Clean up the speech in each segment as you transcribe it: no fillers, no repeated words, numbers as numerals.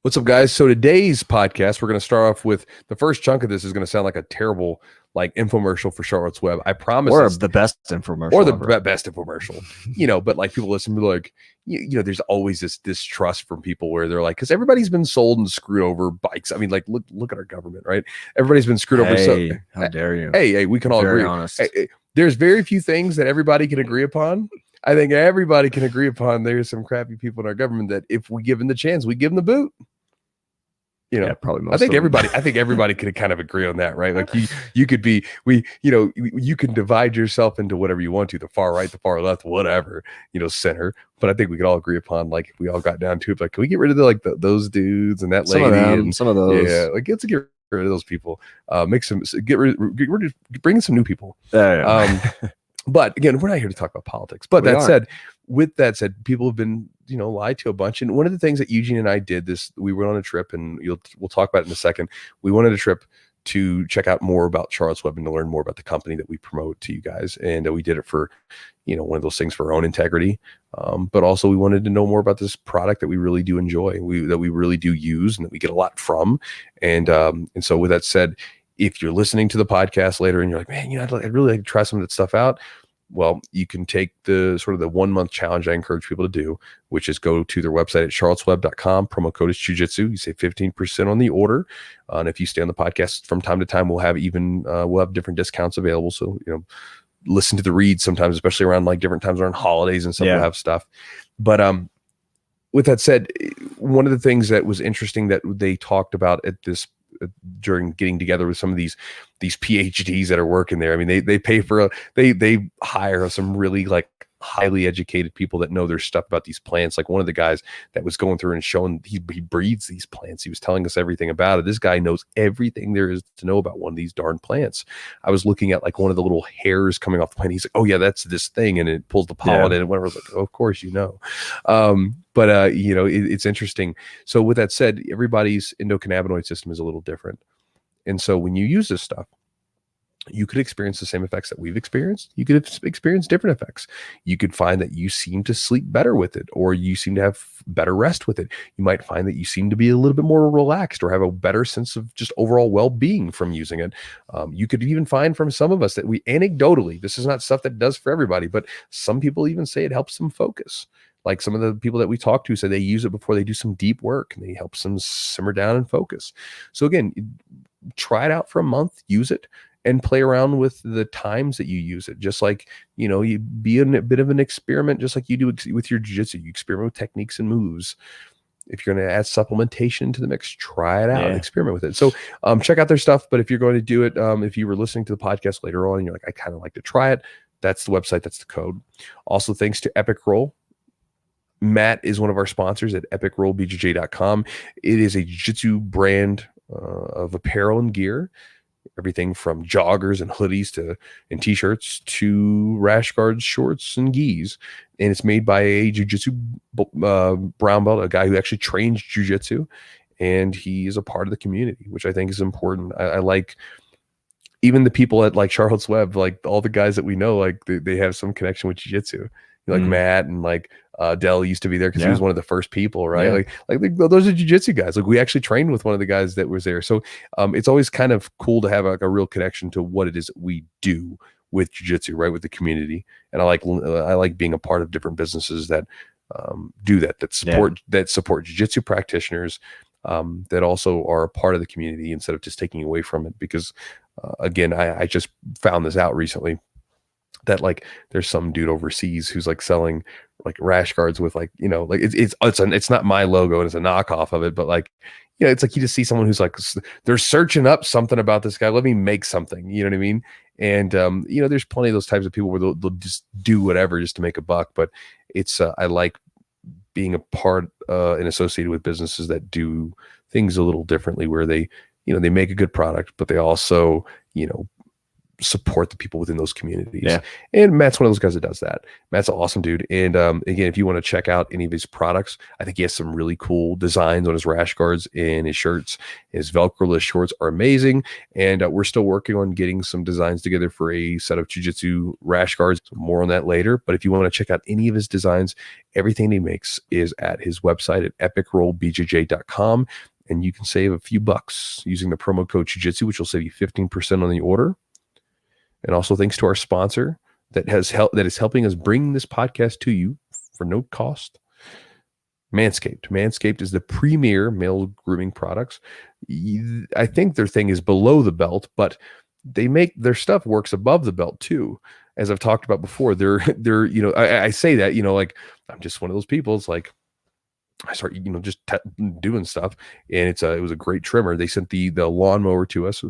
What's up, guys? So today's podcast, we're going to start off with the first chunk of this is going to sound like a terrible infomercial for Charlotte's Web. I promise. Or the best infomercial. Or the ever. best infomercial. But like people listen to like, there's always this distrust from people where they're like, because everybody's been sold and screwed over bikes. I mean, like, look at our government, right? Everybody's been screwed over. So how dare you? Hey, we can all Very agree. honest. Hey, there's very few things that everybody can agree upon. I think everybody can agree upon there's some crappy people in our government that if we give them the chance, we give them the boot. Probably most. I think everybody could kind of agree on that, right? Like you could be, you can divide yourself into whatever you want to, the far right, the far left, whatever, center. But I think we could all agree upon, like, if we all got down to it, like, can we get rid of those dudes and that lady and some of those? Yeah, like, let's get rid of those people. Bring some new people. But again, we're not here to talk about politics. But with that said, people have been, lied to a bunch. And one of the things that Eugene and I did we went on a trip, and we'll talk about it in a second. We wanted a trip to check out more about Charlotte's Web and to learn more about the company that we promote to you guys. And we did it for, one of those things for our own integrity. But also we wanted to know more about this product that we really do enjoy, that we really do use, and that we get a lot from. And so with that said, if you're listening to the podcast later and you're like, man, I'd really like to try some of that stuff out. Well, you can take the 1 month challenge I encourage people to do, which is go to their website at charlottesweb.com. Promo code is Chewjitsu. You save 15% on the order. And if you stay on the podcast from time to time, we'll have different discounts available. So, listen to the reads sometimes, especially around like different times around holidays and stuff. We'll have stuff. But with that said, one of the things that was interesting that they talked about at this during getting together with some of these PhDs that are working there. I mean, they pay for they hire some really like highly educated people that know their stuff about these plants. Like one of the guys that was going through and showing he breeds these plants. He was telling us everything about it. This guy knows everything there is to know about one of these darn plants. I was looking at like one of the little hairs coming off the plant. He's like, oh yeah, that's this thing. And it pulls the pollen in and whatever. I was like, oh, of course, But it's interesting. So with that said, everybody's endocannabinoid system is a little different. And so when you use this stuff, you could experience the same effects that we've experienced. You could experience different effects. You could find that you seem to sleep better with it, or you seem to have better rest with it. You might find that you seem to be a little bit more relaxed or have a better sense of just overall well-being from using it. You could even find from some of us that we anecdotally, this is not stuff that does for everybody, but some people even say it helps them focus. Like some of the people that we talk to say they use it before they do some deep work and it helps them simmer down and focus. So again, try it out for a month, use it, and play around with the times that you use it. Just like, you be in a bit of an experiment, just like you do with your jiu-jitsu. You experiment with techniques and moves. If you're going to add supplementation to the mix, try it out and experiment with it. So check out their stuff. But if you're going to do it, if you were listening to the podcast later on and you're like, I kind of like to try it, that's the website. That's the code. Also, thanks to Epic Roll. Matt is one of our sponsors at epicrollbjj.com. It is a jiu-jitsu brand of apparel and gear. Everything from joggers and hoodies and t-shirts to rash guards, shorts, and gis. And it's made by a jiu-jitsu brown belt, a guy who actually trains jiu-jitsu. And he is a part of the community, which I think is important. I like even the people at like Charlotte's Web, like all the guys that we know, like they have some connection with jiu-jitsu. Like Matt and like Dell used to be there because he was one of the first people, right? Like those are jiu-jitsu guys. Like we actually trained with one of the guys that was there. So it's always kind of cool to have like a real connection to what it is that we do with jiu-jitsu, right? With the community. And I like being a part of different businesses that do that support jiu-jitsu practitioners that also are a part of the community instead of just taking away from it. Because again, I just found this out recently, that like there's some dude overseas who's like selling like rash guards with like, like it's not my logo and it's a knockoff of it, but like, it's like you just see someone who's like, they're searching up something about this guy. Let me make something, you know what I mean? And, there's plenty of those types of people where they'll just do whatever just to make a buck. But it's, I like being a part and associated with businesses that do things a little differently, where they, they make a good product, but they also, support the people within those communities. Yeah. And Matt's one of those guys that does that. Matt's an awesome dude. And again, if you want to check out any of his products, I think he has some really cool designs on his rash guards and his shirts. His Velcro-less shorts are amazing. And we're still working on getting some designs together for a set of Jiu-Jitsu rash guards. So more on that later. But if you want to check out any of his designs, everything he makes is at his website at epicrollbjj.com. And you can save a few bucks using the promo code Chewjitsu, which will save you 15% on the order. And also thanks to our sponsor that is helping us bring this podcast to you for no cost, Manscaped. Manscaped is the premier male grooming products. I think their thing is below the belt, but they make their stuff works above the belt too. As I've talked about before, they're I say that, like I'm just one of those people. It's like I start, just doing stuff, and it was a great trimmer. They sent the lawnmower to us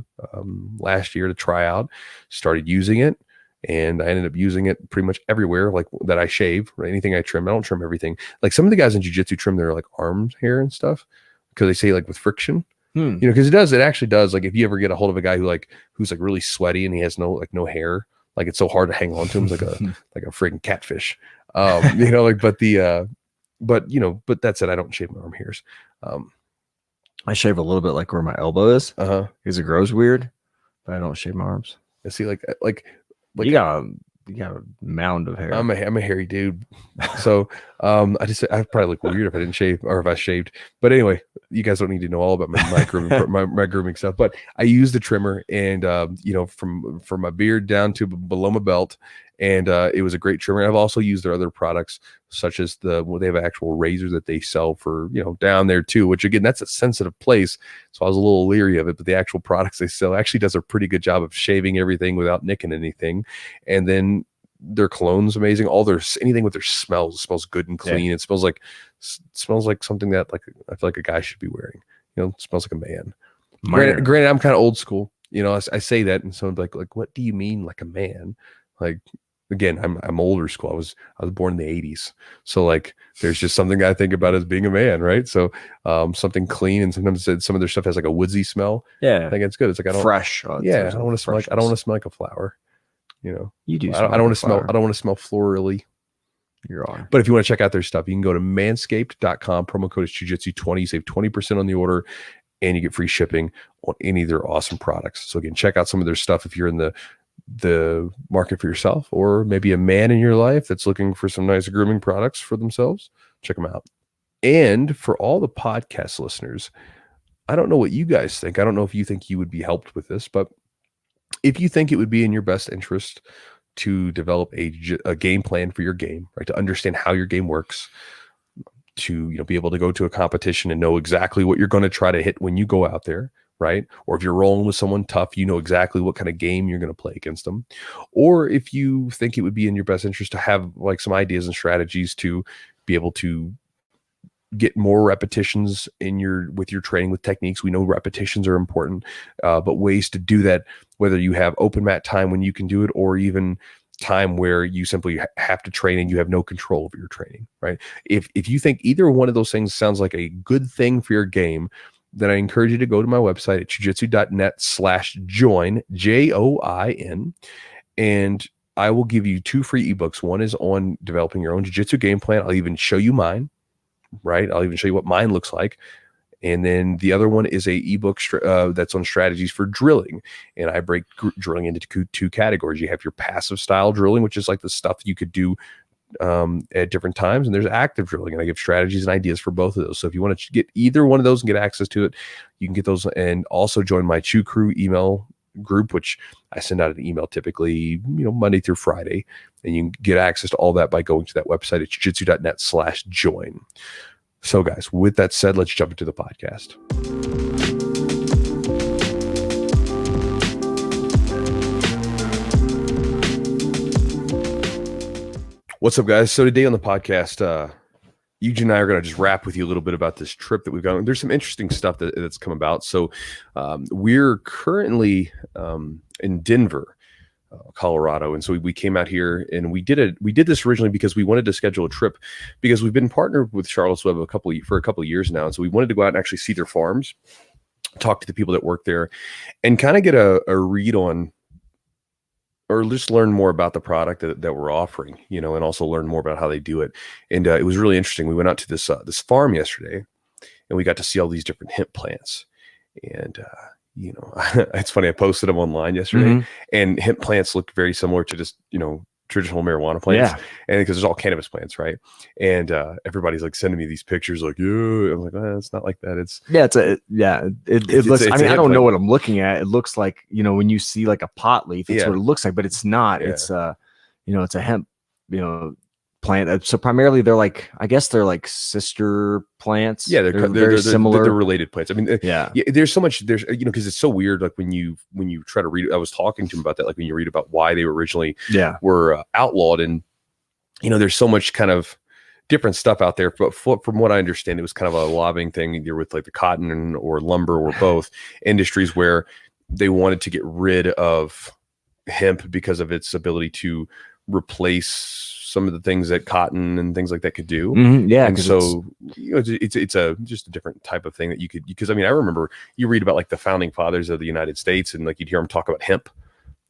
last year to try out. Started using it, and I ended up using it pretty much everywhere, like that I shave or anything I trim. I don't trim everything. Like some of the guys in jiu-jitsu trim their like arms hair and stuff because they say like with friction, because it actually does. Like if you ever get a hold of a guy who's like really sweaty and he has no hair, like it's so hard to hang on to him, like a freaking catfish, But that said, I don't shave my arm hairs. I shave a little bit like where my elbow is. Because it grows weird, but I don't shave my arms. I see, like you got a mound of hair. I'm a hairy dude, so I probably look weird if I didn't shave or if I shaved. But anyway, you guys don't need to know all about my grooming my grooming stuff. But I use the trimmer, and from my beard down to below my belt. And it was a great trimmer. I've also used their other products, such as they have an actual razor that they sell for, down there too, which again, that's a sensitive place. So I was a little leery of it, but the actual products they sell actually does a pretty good job of shaving everything without nicking anything. And then their cologne's amazing. Anything with their smells good and clean. Yeah. It smells like something that like I feel like a guy should be wearing. It smells like a man. Granted, I'm kind of old school. I say that, and someone's like, what do you mean like a man? Like, again, I'm older school. I was born in the 80s. So like there's just something I think about as being a man, right? So something clean, and sometimes some of their stuff has like a woodsy smell. Yeah. I think it's good. It's like I don't fresh. I don't want to smell like a flower. You do. I don't want to smell florally. You're on. But if you want to check out their stuff, you can go to manscaped.com. Promo code is Chewjitsu20. You save 20% on the order, and you get free shipping on any of their awesome products. So again, check out some of their stuff if you're in the market for yourself, or maybe a man in your life that's looking for some nice grooming products for themselves. Check them out. And for all the podcast listeners, I don't know what you guys think. I don't know if you think you would be helped with this, but if you think it would be in your best interest to develop a game plan for your game, right? To understand how your game works, to be able to go to a competition and know exactly what you're going to try to hit when you go out there, right? Or if you're rolling with someone tough, you know exactly what kind of game you're going to play against them. Or if you think it would be in your best interest to have like some ideas and strategies to be able to get more repetitions with your training with techniques. We know repetitions are important, but ways to do that, whether you have open mat time when you can do it, or even time where you simply have to train and you have no control over your training, right? If you think either one of those things sounds like a good thing for your game, then I encourage you to go to my website at chewjitsu.net/join, JOIN, and I will give you 2 free ebooks. One is on developing your own jiu-jitsu game plan. I'll even show you mine, right? I'll even show you what mine looks like. And then the other one is a ebook that's on strategies for drilling. And I break drilling into 2 categories. You have your passive style drilling, which is like the stuff you could do at different times, and there's active drilling, and I give strategies and ideas for both of those. So if you want to get either one of those and get access to it, you can get those, and also join my Chew Crew email group, which I send out an email typically Monday through Friday, and you can get access to all that by going to that website at chewjitsu.net/join. So guys, with that said, let's jump into the podcast. What's up, guys? So today on the podcast, Eugene and I are going to just wrap with you a little bit about this trip that we've gone. There's some interesting stuff that's come about. So we're currently in Denver, Colorado, and so we came out here, and we did this originally because we wanted to schedule a trip, because we've been partnered with Charlotte's Web for a couple of years now, and so we wanted to go out and actually see their farms, talk to the people that work there, and kind of get a read on or just learn more about the product that we're offering, you know, and also learn more about how they do it. And it was really interesting. We went out to this farm yesterday, and we got to see all these different hemp plants. And you know, it's funny. I posted them online yesterday, and hemp plants look very similar to just, you know, traditional marijuana plants. Yeah. And because there's all cannabis plants, right? And everybody's like sending me these pictures, like, yeah. I'm like, it's not like that. It's it looks. I mean, I don't know what I'm looking at. It looks like, you know, when you see like a pot leaf, it's what it looks like, but it's not. Yeah. It's you know, it's a hemp, you know, plant. So primarily they're like, I guess they're like sister plants. Yeah, they're similar. They're related plants. I mean, yeah, there's so much, you know, because it's so weird. Like when you try to read, I was talking to him about that. Like when you read about why they were originally were outlawed, and you know, there's so much kind of different stuff out there. But from what I understand, it was kind of a lobbying thing either with like the cotton or lumber or both industries where they wanted to get rid of hemp because of its ability to replace some of the things that cotton and things like that could do. Yeah. And so, you know, it's just a different type of thing that you could, because I mean, I remember you read about like the founding fathers of the United States, and like you'd hear them talk about hemp,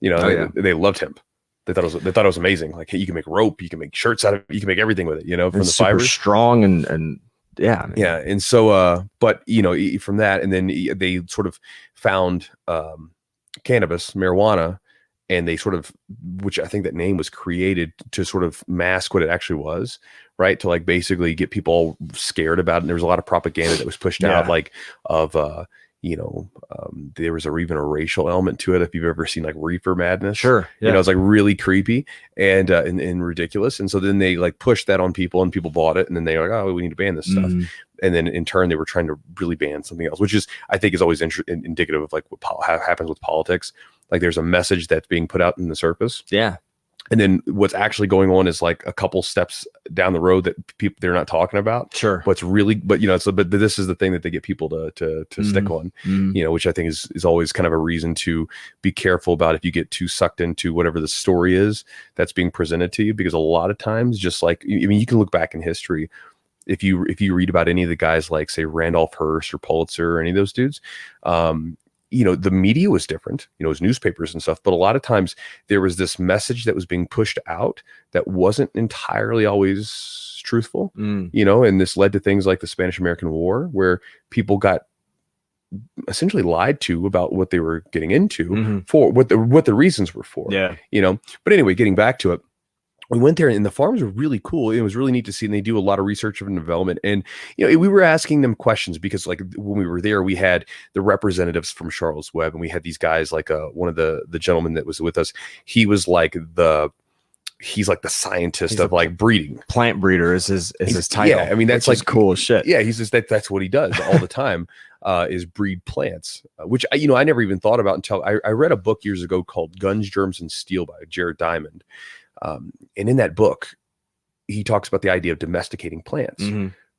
you know, they loved hemp. They thought it was amazing. Like, hey, you can make rope, you can make shirts out of it, you can make everything with it, you know, from the fibers. Strong and yeah. I mean, yeah. And so, but you know, from that, and then they sort of found cannabis, marijuana, and they sort of, which I think that name was created to sort of mask what it actually was, right? To like basically get people all scared about it. And there was a lot of propaganda that was pushed out, like of, you know, there was even a racial element to it. If you've ever seen like Reefer Madness, sure, you know, it's like really creepy and ridiculous. And so then they like pushed that on people, and people bought it, and then they were like, oh, we need to ban this stuff. And then in turn, they were trying to really ban something else, which is, I think, is always indicative of like what happens with politics. Like there's a message that's being put out in the surface. Yeah. And then what's actually going on is like a couple steps down the road that they're not talking about. Sure. But you know, but this is the thing that they get people to stick on, you know, which I think is always kind of a reason to be careful about if you get too sucked into whatever the story is that's being presented to you, because a lot of times, just like, I mean, you can look back in history. If you read about any of the guys like, say, Randolph Hearst or Pulitzer or any of those dudes, you know, the media was different, you know, it was newspapers and stuff, but a lot of times there was this message that was being pushed out that wasn't entirely always truthful, you know, and this led to things like the Spanish-American War, where people got essentially lied to about what they were getting into for what the reasons were for, you know. But anyway, getting back to it, we went there, and the farms were really cool. It was really neat to see, and they do a lot of research and development. And you know, we were asking them questions because, like, when we were there, we had the representatives from Charles Webb, and we had these guys. Like, one of the gentlemen that was with us, he was like he's like the scientist of like breeding. Plant breeder is his title. Yeah, I mean, that's like cool as shit. Yeah, he's just that's what he does all the time. Is breed plants, which I never even thought about until I read a book years ago called Guns, Germs, and Steel by Jared Diamond. And in that book, he talks about the idea of domesticating plants,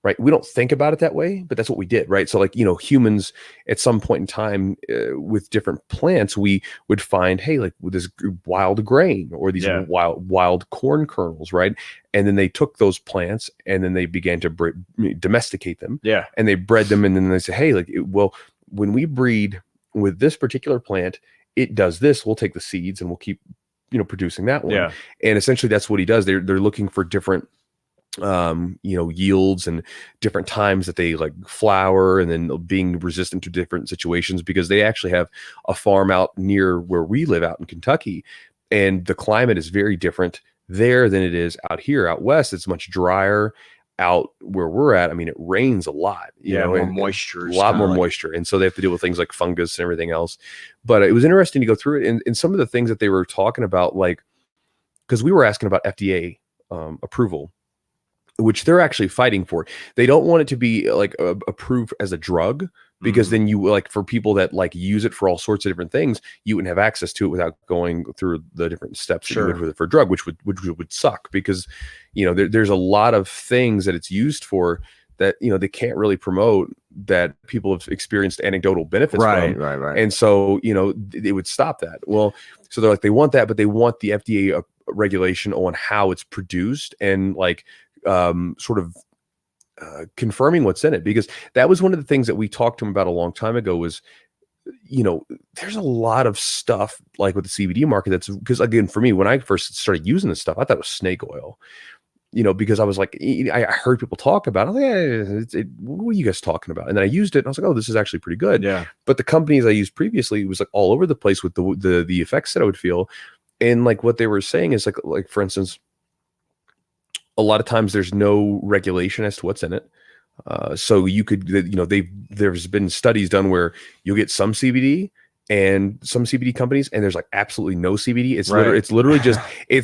right? We don't think about it that way, but that's what we did, right? So like, you know, humans at some point in time with different plants, we would find, hey, like with this wild grain or these wild corn kernels, right? And then they took those plants and then they began to domesticate them. Yeah. And they bred them. And then they say, hey, like, well, when we breed with this particular plant, it does this. We'll take the seeds and we'll keep, you know, producing that one. Yeah. And essentially that's what he does. They're looking for different, you know, yields and different times that they like flower, and then being resistant to different situations, because they actually have a farm out near where we live out in Kentucky, and the climate is very different there than it is out here. Out west, it's much drier. Out where we're at, I mean, it rains a lot, you know, more moisture, a lot more moisture. And so they have to deal with things like fungus and everything else. But it was interesting to go through it. And some of the things that they were talking about, like, because we were asking about FDA approval, which they're actually fighting for. They don't want it to be like approved as a drug, because then you, like, for people that like use it for all sorts of different things, you wouldn't have access to it without going through the different steps that you would for a drug, which would suck, because, you know, there's a lot of things that it's used for that, you know, they can't really promote, that people have experienced anecdotal benefits from. Right. And so, you know, it would stop that. Well, so they're like, they want that, but they want the FDA regulation on how it's produced, and like sort of confirming what's in it, because that was one of the things that we talked to him about a long time ago. Was, there's a lot of stuff like with the CBD market. That's because, again, for me, when I first started using this stuff, I thought it was snake oil, because I was like, I heard people talk about it. I was like, what are you guys talking about? And then I used it and I was like, oh, this is actually pretty good. Yeah. But the companies I used previously, it was like all over the place with the effects that I would feel. And like what they were saying is like, for instance, a lot of times there's no regulation as to what's in it. So you could, there's been studies done where you'll get some CBD and some CBD companies, and there's like absolutely no CBD. It's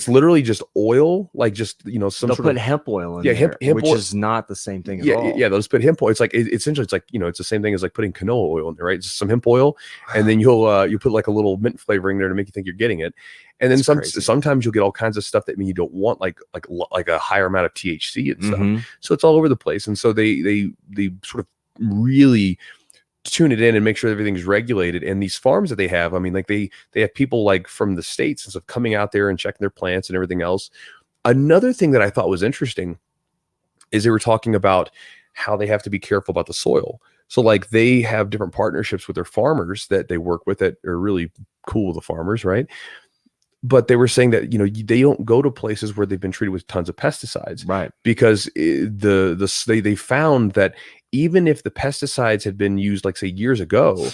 literally just oil, like just they'll sort put hemp oil in hemp which oil is not the same thing at all. Yeah, they'll just put hemp oil. It's like essentially it's like it's the same thing as like putting canola oil in there, right? Just some hemp oil, and then you put like a little mint flavoring there to make you think you're getting it. And then sometimes you'll get all kinds of stuff that you don't want, like a higher amount of THC and stuff. So it's all over the place, and so they sort of really tune it in and make sure everything's regulated. And these farms that they have, I mean, like they have people like from the States and stuff coming out there and checking their plants and everything else. Another thing that I thought was interesting is they were talking about how they have to be careful about the soil. So like they have different partnerships with their farmers that they work with that are really cool with the farmers, right? But they were saying that, they don't go to places where they've been treated with tons of pesticides, right? Because they found that even if the pesticides had been used, like say years ago,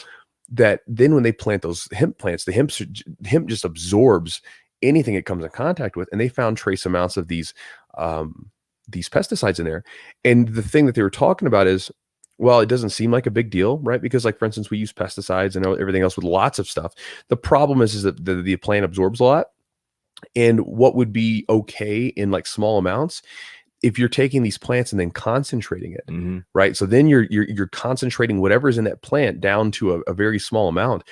that then when they plant those hemp plants, the hemp just absorbs anything it comes in contact with, and they found trace amounts of these pesticides in there. And the thing that they were talking about is, well, it doesn't seem like a big deal, right? Because like, for instance, we use pesticides and everything else with lots of stuff. The problem is that the plant absorbs a lot, and what would be okay in like small amounts, if you're taking these plants and then concentrating it, right? So then you're concentrating whatever's in that plant down to a very small amount.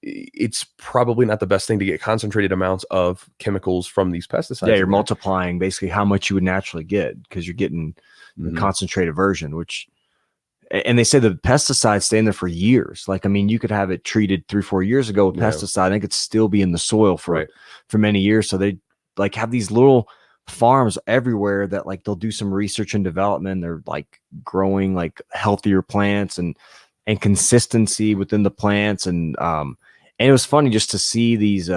It's probably not the best thing to get concentrated amounts of chemicals from these pesticides. Yeah, you're multiplying basically how much you would naturally get, because you're getting the concentrated version, and they say the pesticides stay in there for years. Like, I mean, you could have it treated 3-4 years ago with pesticide, and it could still be in the soil for many years. So they like have these little farms everywhere that like they'll do some research and development. They're like growing like healthier plants and consistency within the plants. And it was funny just to see these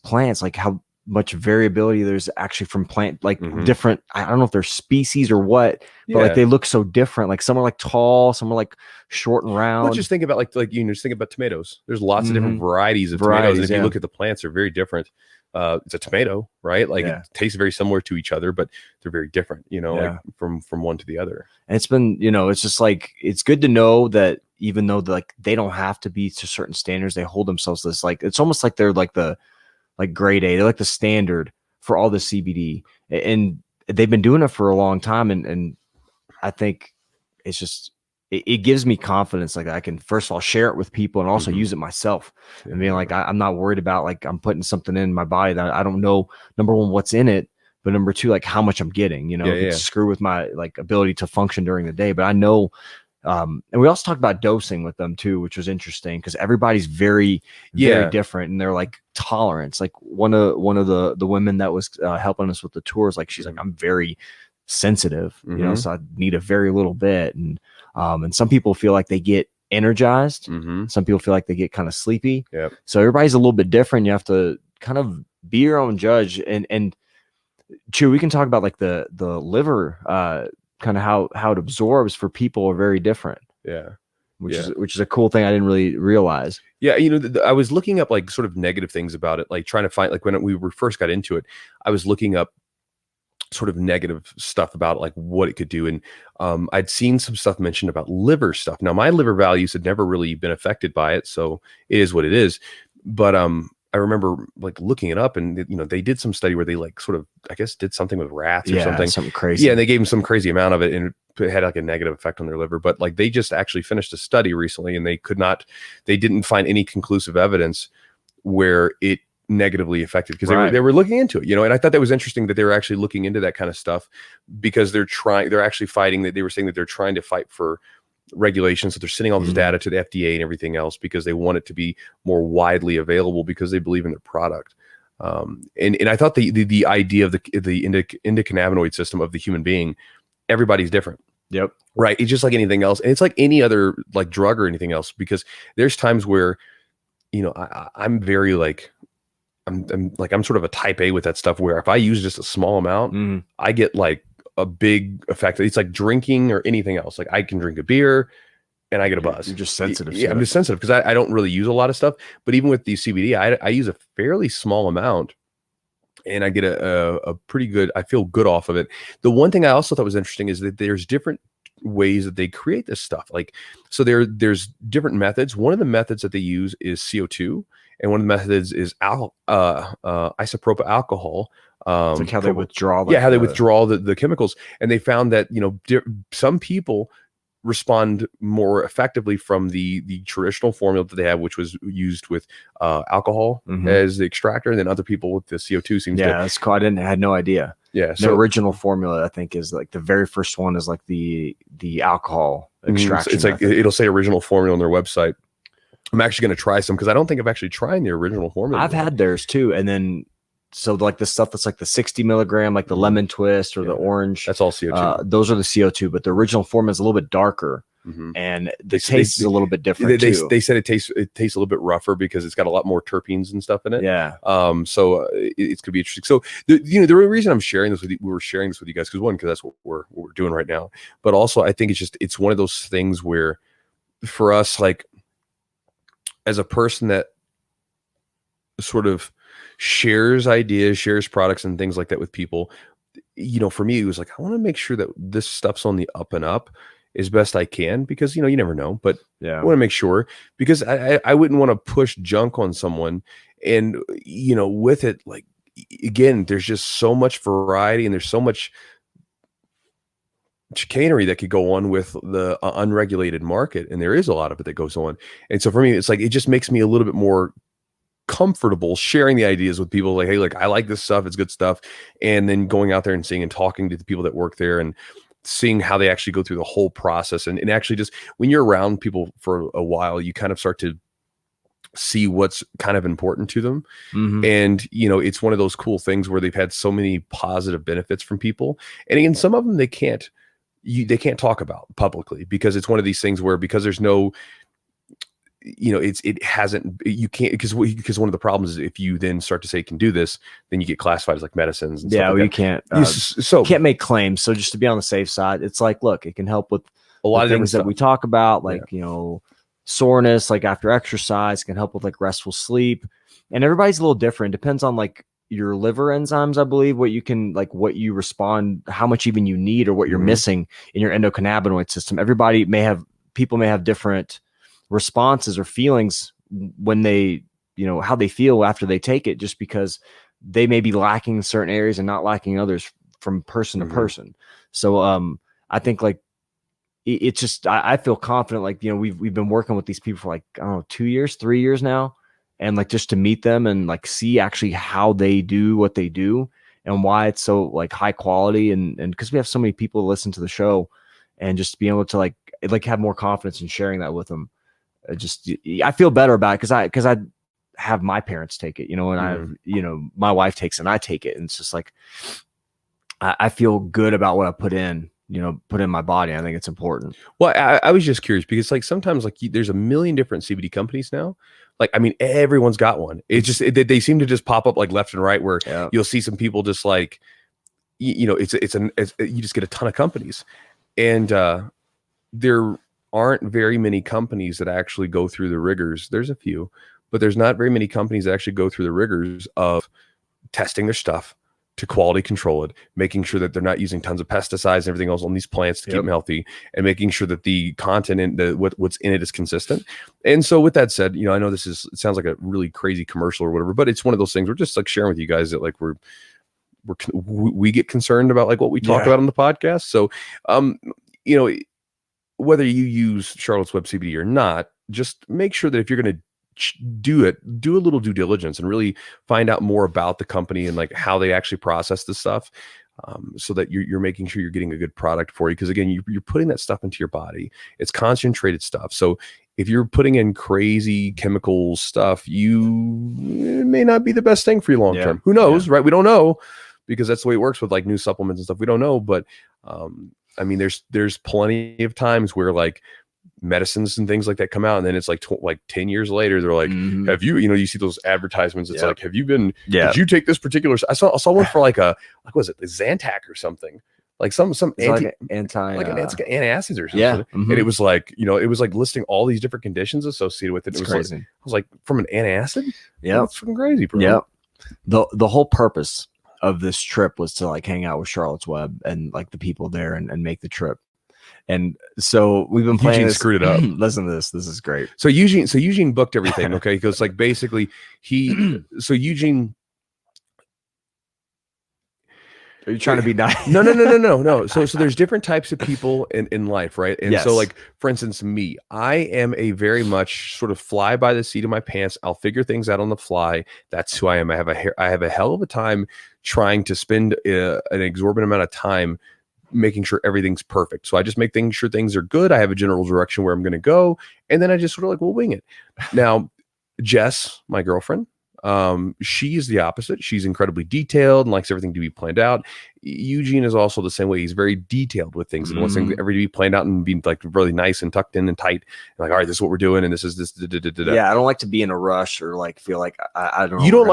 plants, like how much variability there's actually from plant, like different, I don't know if they're species or what, but like they look so different. Like some are like tall, some are like short and round. Let's just think about like just think about tomatoes. There's lots of different varieties of tomatoes, and if you look at the plants, they're very different. It's a tomato, right? Like it tastes very similar to each other, but they're very different, like from one to the other. And it's been, it's just like, it's good to know that even though like they don't have to be to certain standards, they hold themselves to this, like, it's almost like they're like the grade A, they're like the standard for all the CBD, and they've been doing it for a long time. And I think it's just, it gives me confidence. Like I can, first of all, share it with people and also use it myself, and being like, I'm not worried about like I'm putting something in my body that I don't know, number one, what's in it, but number two, like how much I'm getting, screw with my like ability to function during the day. But I know, and we also talked about dosing with them too, which was interesting because everybody's very different, and they're like tolerance. Like one of the women that was helping us with the tours, like she's like, I'm very sensitive, so I need a very little bit. And some people feel like they get energized. Some people feel like they get kind of sleepy. So everybody's a little bit different. You have to kind of be your own judge. And Chew, we can talk about like the liver, kind of how it absorbs for people are very different. Which is a cool thing I didn't really realize. I was looking up like sort of negative things about it, like trying to find, like when we first got into it, I was looking up sort of negative stuff about like what it could do. And I'd seen some stuff mentioned about liver stuff. Now my liver values had never really been affected by it, so it is what it is. But I remember like looking it up, and they did some study where they like sort of, I guess, did something with rats or something crazy. And they gave them some crazy amount of it, and it had like a negative effect on their liver. But like they just actually finished a study recently, and they didn't find any conclusive evidence where it negatively affected, because they were looking into it, and I thought that was interesting that they were actually looking into that kind of stuff, because they're actually fighting that. They were saying that they're trying to fight for regulations, so they're sending all this data to the FDA and everything else, because they want it to be more widely available, because they believe in their product. And I thought the idea of the endocannabinoid system of the human being, everybody's different. Yep. Right. It's just like anything else. And it's like any other like drug or anything else, because there's times where, I'm very like, I'm sort of a type A with that stuff, where if I use just a small amount, I get like a big effect. It's like drinking or anything else. Like I can drink a beer and I get a buzz. You're just sensitive. Yeah, I'm just sensitive because I don't really use a lot of stuff. But even with the CBD, I use a fairly small amount, and I get a pretty good, I feel good off of it. The one thing I also thought was interesting is that there's different ways that they create this stuff. Like, so there's different methods. One of the methods that they use is CO2, and one of the methods is isopropyl alcohol. It's like how they withdraw. How they withdraw the chemicals. And they found that, some people respond more effectively from the traditional formula that they have, which was used with alcohol as the extractor, and then other people with the CO2 seems to. That's cool. I had no idea. Yeah, the original formula, I think, is like the very first one is like the alcohol extraction. It's like it'll say original formula on their website. I'm actually going to try some because I don't think I've actually tried the original formula. I've had theirs too, and then so like the stuff that's like the 60 milligram, like the lemon twist or the orange, that's all CO2. Those are the CO2, but the original formula is a little bit darker. And the taste is a little bit different too. They said it tastes a little bit rougher because it's got a lot more terpenes and stuff in it. Yeah. So it's gonna be interesting. So the reason I'm sharing this with you, we were sharing this with you guys, because that's what we're doing right now. But also, I think it's one of those things where, for us, like as a person that sort of shares ideas, shares products and things like that with people, for me, it was like, I want to make sure that this stuff's on the up and up as best I can, because you never know, but I want to make sure, because I wouldn't want to push junk on someone. And with it, like, again, there's just so much variety and there's so much chicanery that could go on with the unregulated market, and there is a lot of it that goes on. And so for me, it's like, it just makes me a little bit more comfortable sharing the ideas with people, like, hey, like, I like this stuff, it's good stuff, and then going out there and seeing and talking to the people that work there and seeing how they actually go through the whole process. And actually, just when you're around people for a while, you kind of start to see what's kind of important to them. And it's one of those cool things where they've had so many positive benefits from people, and again, some of them they can't talk about publicly, because it's one of these things where, because there's no, you can't, because one of the problems is if you then start to say you can do this, then you get classified as like medicines. And stuff like you can't. You can't make claims. So just to be on the safe side, it's like, look, it can help with a lot of things that we talk about, like soreness, like after exercise, can help with like restful sleep, and everybody's a little different. Depends on like your liver enzymes, I believe, what you can, like what you respond, how much even you need, or what you're missing in your endocannabinoid system. People may have different responses or feelings when they, how they feel after they take it, just because they may be lacking in certain areas and not lacking others from person to person. So I think like it's just, I feel confident, like, we've been working with these people for like, I don't know, 2 years, 3 years now. And like, just to meet them and like see actually how they do what they do and why it's so like high quality. And because we have so many people listen to the show, and just being able to like have more confidence in sharing that with them. I feel better about it, because I have my parents take it, and I have, my wife takes it and I take it. And it's just like, I feel good about what I put in my body. I think it's important. Well, I was just curious, because like sometimes like there's a million different CBD companies now. Like, I mean, everyone's got one. It's just, they seem to just pop up like left and right, where you'll see some people just like, you just get a ton of companies, and there aren't very many companies that actually go through the rigors. There's a few, but there's not very many companies that actually go through the rigors of testing their stuff to quality control it, making sure that they're not using tons of pesticides and everything else on these plants to keep them healthy, and making sure that the content and what's in it is consistent. And so with that said, I know it sounds like a really crazy commercial or whatever, but it's one of those things we're just like sharing with you guys, that like we get concerned about like what we talk about on the podcast. So, whether you use Charlotte's Web CBD or not, just make sure that if you're going to do a little due diligence and really find out more about the company and like how they actually process this stuff, so that you're making sure you're getting a good product for you. Because again, you're putting that stuff into your body. It's concentrated stuff. So if you're putting in crazy chemical stuff, it may not be the best thing for you long term. Who knows, right? We don't know, because that's the way it works with like new supplements and stuff. We don't know, but I mean, there's plenty of times where like medicines and things like that come out, and then it's like 10 years later they're like, have you you see those advertisements, it's like, have you been did you take this particular, I saw one for like was it Zantac or something, like some antacids or something, and it was like, it was like listing all these different conditions associated with it. It was crazy. Like, I was like, from an antacid? Yeah, that's fucking crazy, bro. Yeah, the whole purpose of this trip was to like hang out with Charlotte's Web and like the people there and make the trip. And so we've been playing. Eugene screwed it up. Listen to this. This is great. So Eugene booked everything. Okay. Because like basically Eugene. Are you trying to be nice? No. So there's different types of people in life, right? And so like, for instance, me, I am a very much sort of fly by the seat of my pants. I'll figure things out on the fly. That's who I am. I have a hell of a time trying to spend an exorbitant amount of time making sure everything's perfect. So I just make sure things are good. I have a general direction where I'm going to go. And then I just sort of like, we'll wing it. Now, Jess, my girlfriend, she is the opposite. She's incredibly detailed and likes everything to be planned out. Eugene is also the same way. He's very detailed with things and wants things everything to be planned out and be like really nice and tucked in and tight. And like, all right, this is what we're doing, and this is this. Yeah, I don't like to be in a rush or like feel like I don't know. You don't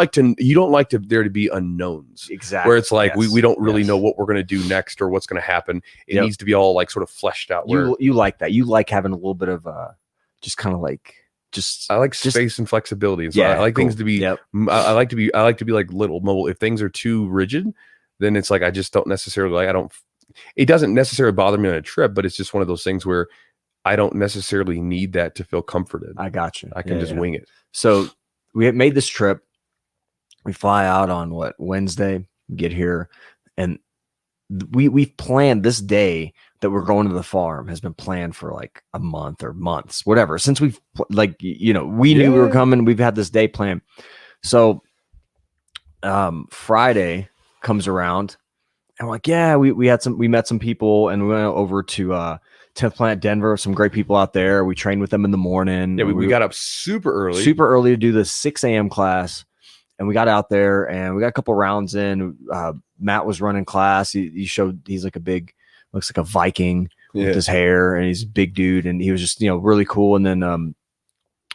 like there to be unknowns. Exactly. Where it's like we don't really know what we're going to do next or what's going to happen. It needs to be all like sort of fleshed out. You like that. You like having a little bit of just kind of like. I like space and flexibility. And so I like things to be. I like to be like little mobile. If things are too rigid, then it's like I just don't necessarily like. It doesn't necessarily bother me on a trip, but it's just one of those things where I don't necessarily need that to feel comforted. I got you. I can just wing it. So we had made this trip. We fly out on Wednesday. Get here, and we've planned this day that we're going to the farm has been planned for like a month or months, whatever. Since we've like, we knew we were coming. We've had this day planned. So Friday comes around and we're like, yeah, we met some people and we went over to 10th Planet Denver, some great people out there. We trained with them in the morning. Yeah, we got up super early to do the 6 a.m. class. And we got out there and we got a couple rounds in. Matt was running class. He's like looks like a Viking with his hair, and he's a big dude, and he was just, really cool. And then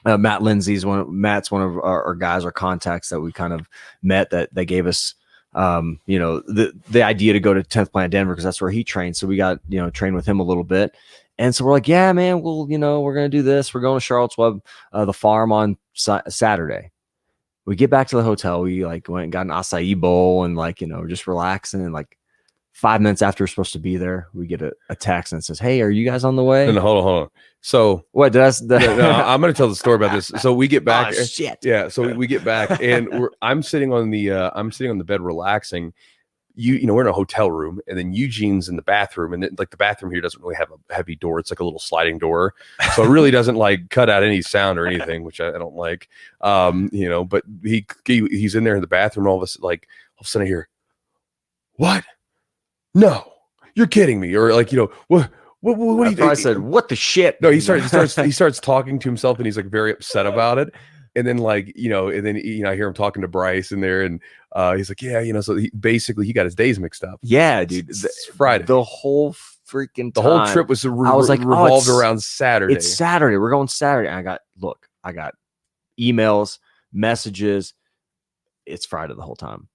Matt Lindsay's Matt's one of our guys, our contacts that we kind of met that gave us, the idea to go to 10th Planet Denver because that's where he trained. So we got, trained with him a little bit. And so we're like, yeah, man, we're going to do this. We're going to Charlotte's Web, the farm on Saturday. We get back to the hotel. We like went and got an acai bowl and like, we're just relaxing. And like 5 minutes after we're supposed to be there, we get a text and it says, hey, are you guys on the way? No, hold on. So what did I'm going to tell the story about this. So we get back. Oh, shit. Yeah. So we get back and I'm sitting on the bed relaxing. We're in a hotel room, and then Eugene's in the bathroom, and then, like, the bathroom here doesn't really have a heavy door. It's like a little sliding door. So it really doesn't like cut out any sound or anything, which I don't like. But he's in there in the bathroom. All of a sudden I hear, what? No, you're kidding me. Or like, what do you do? I said, what the shit? No, he starts talking to himself, and he's like very upset about it. And then I hear him talking to Bryce in there, and he's like, yeah, so he got his days mixed up. Yeah, dude. It's Friday. The whole freaking time. The whole trip was revolved around Saturday. It's Saturday. We're going Saturday. And I got emails, messages. It's Friday the whole time.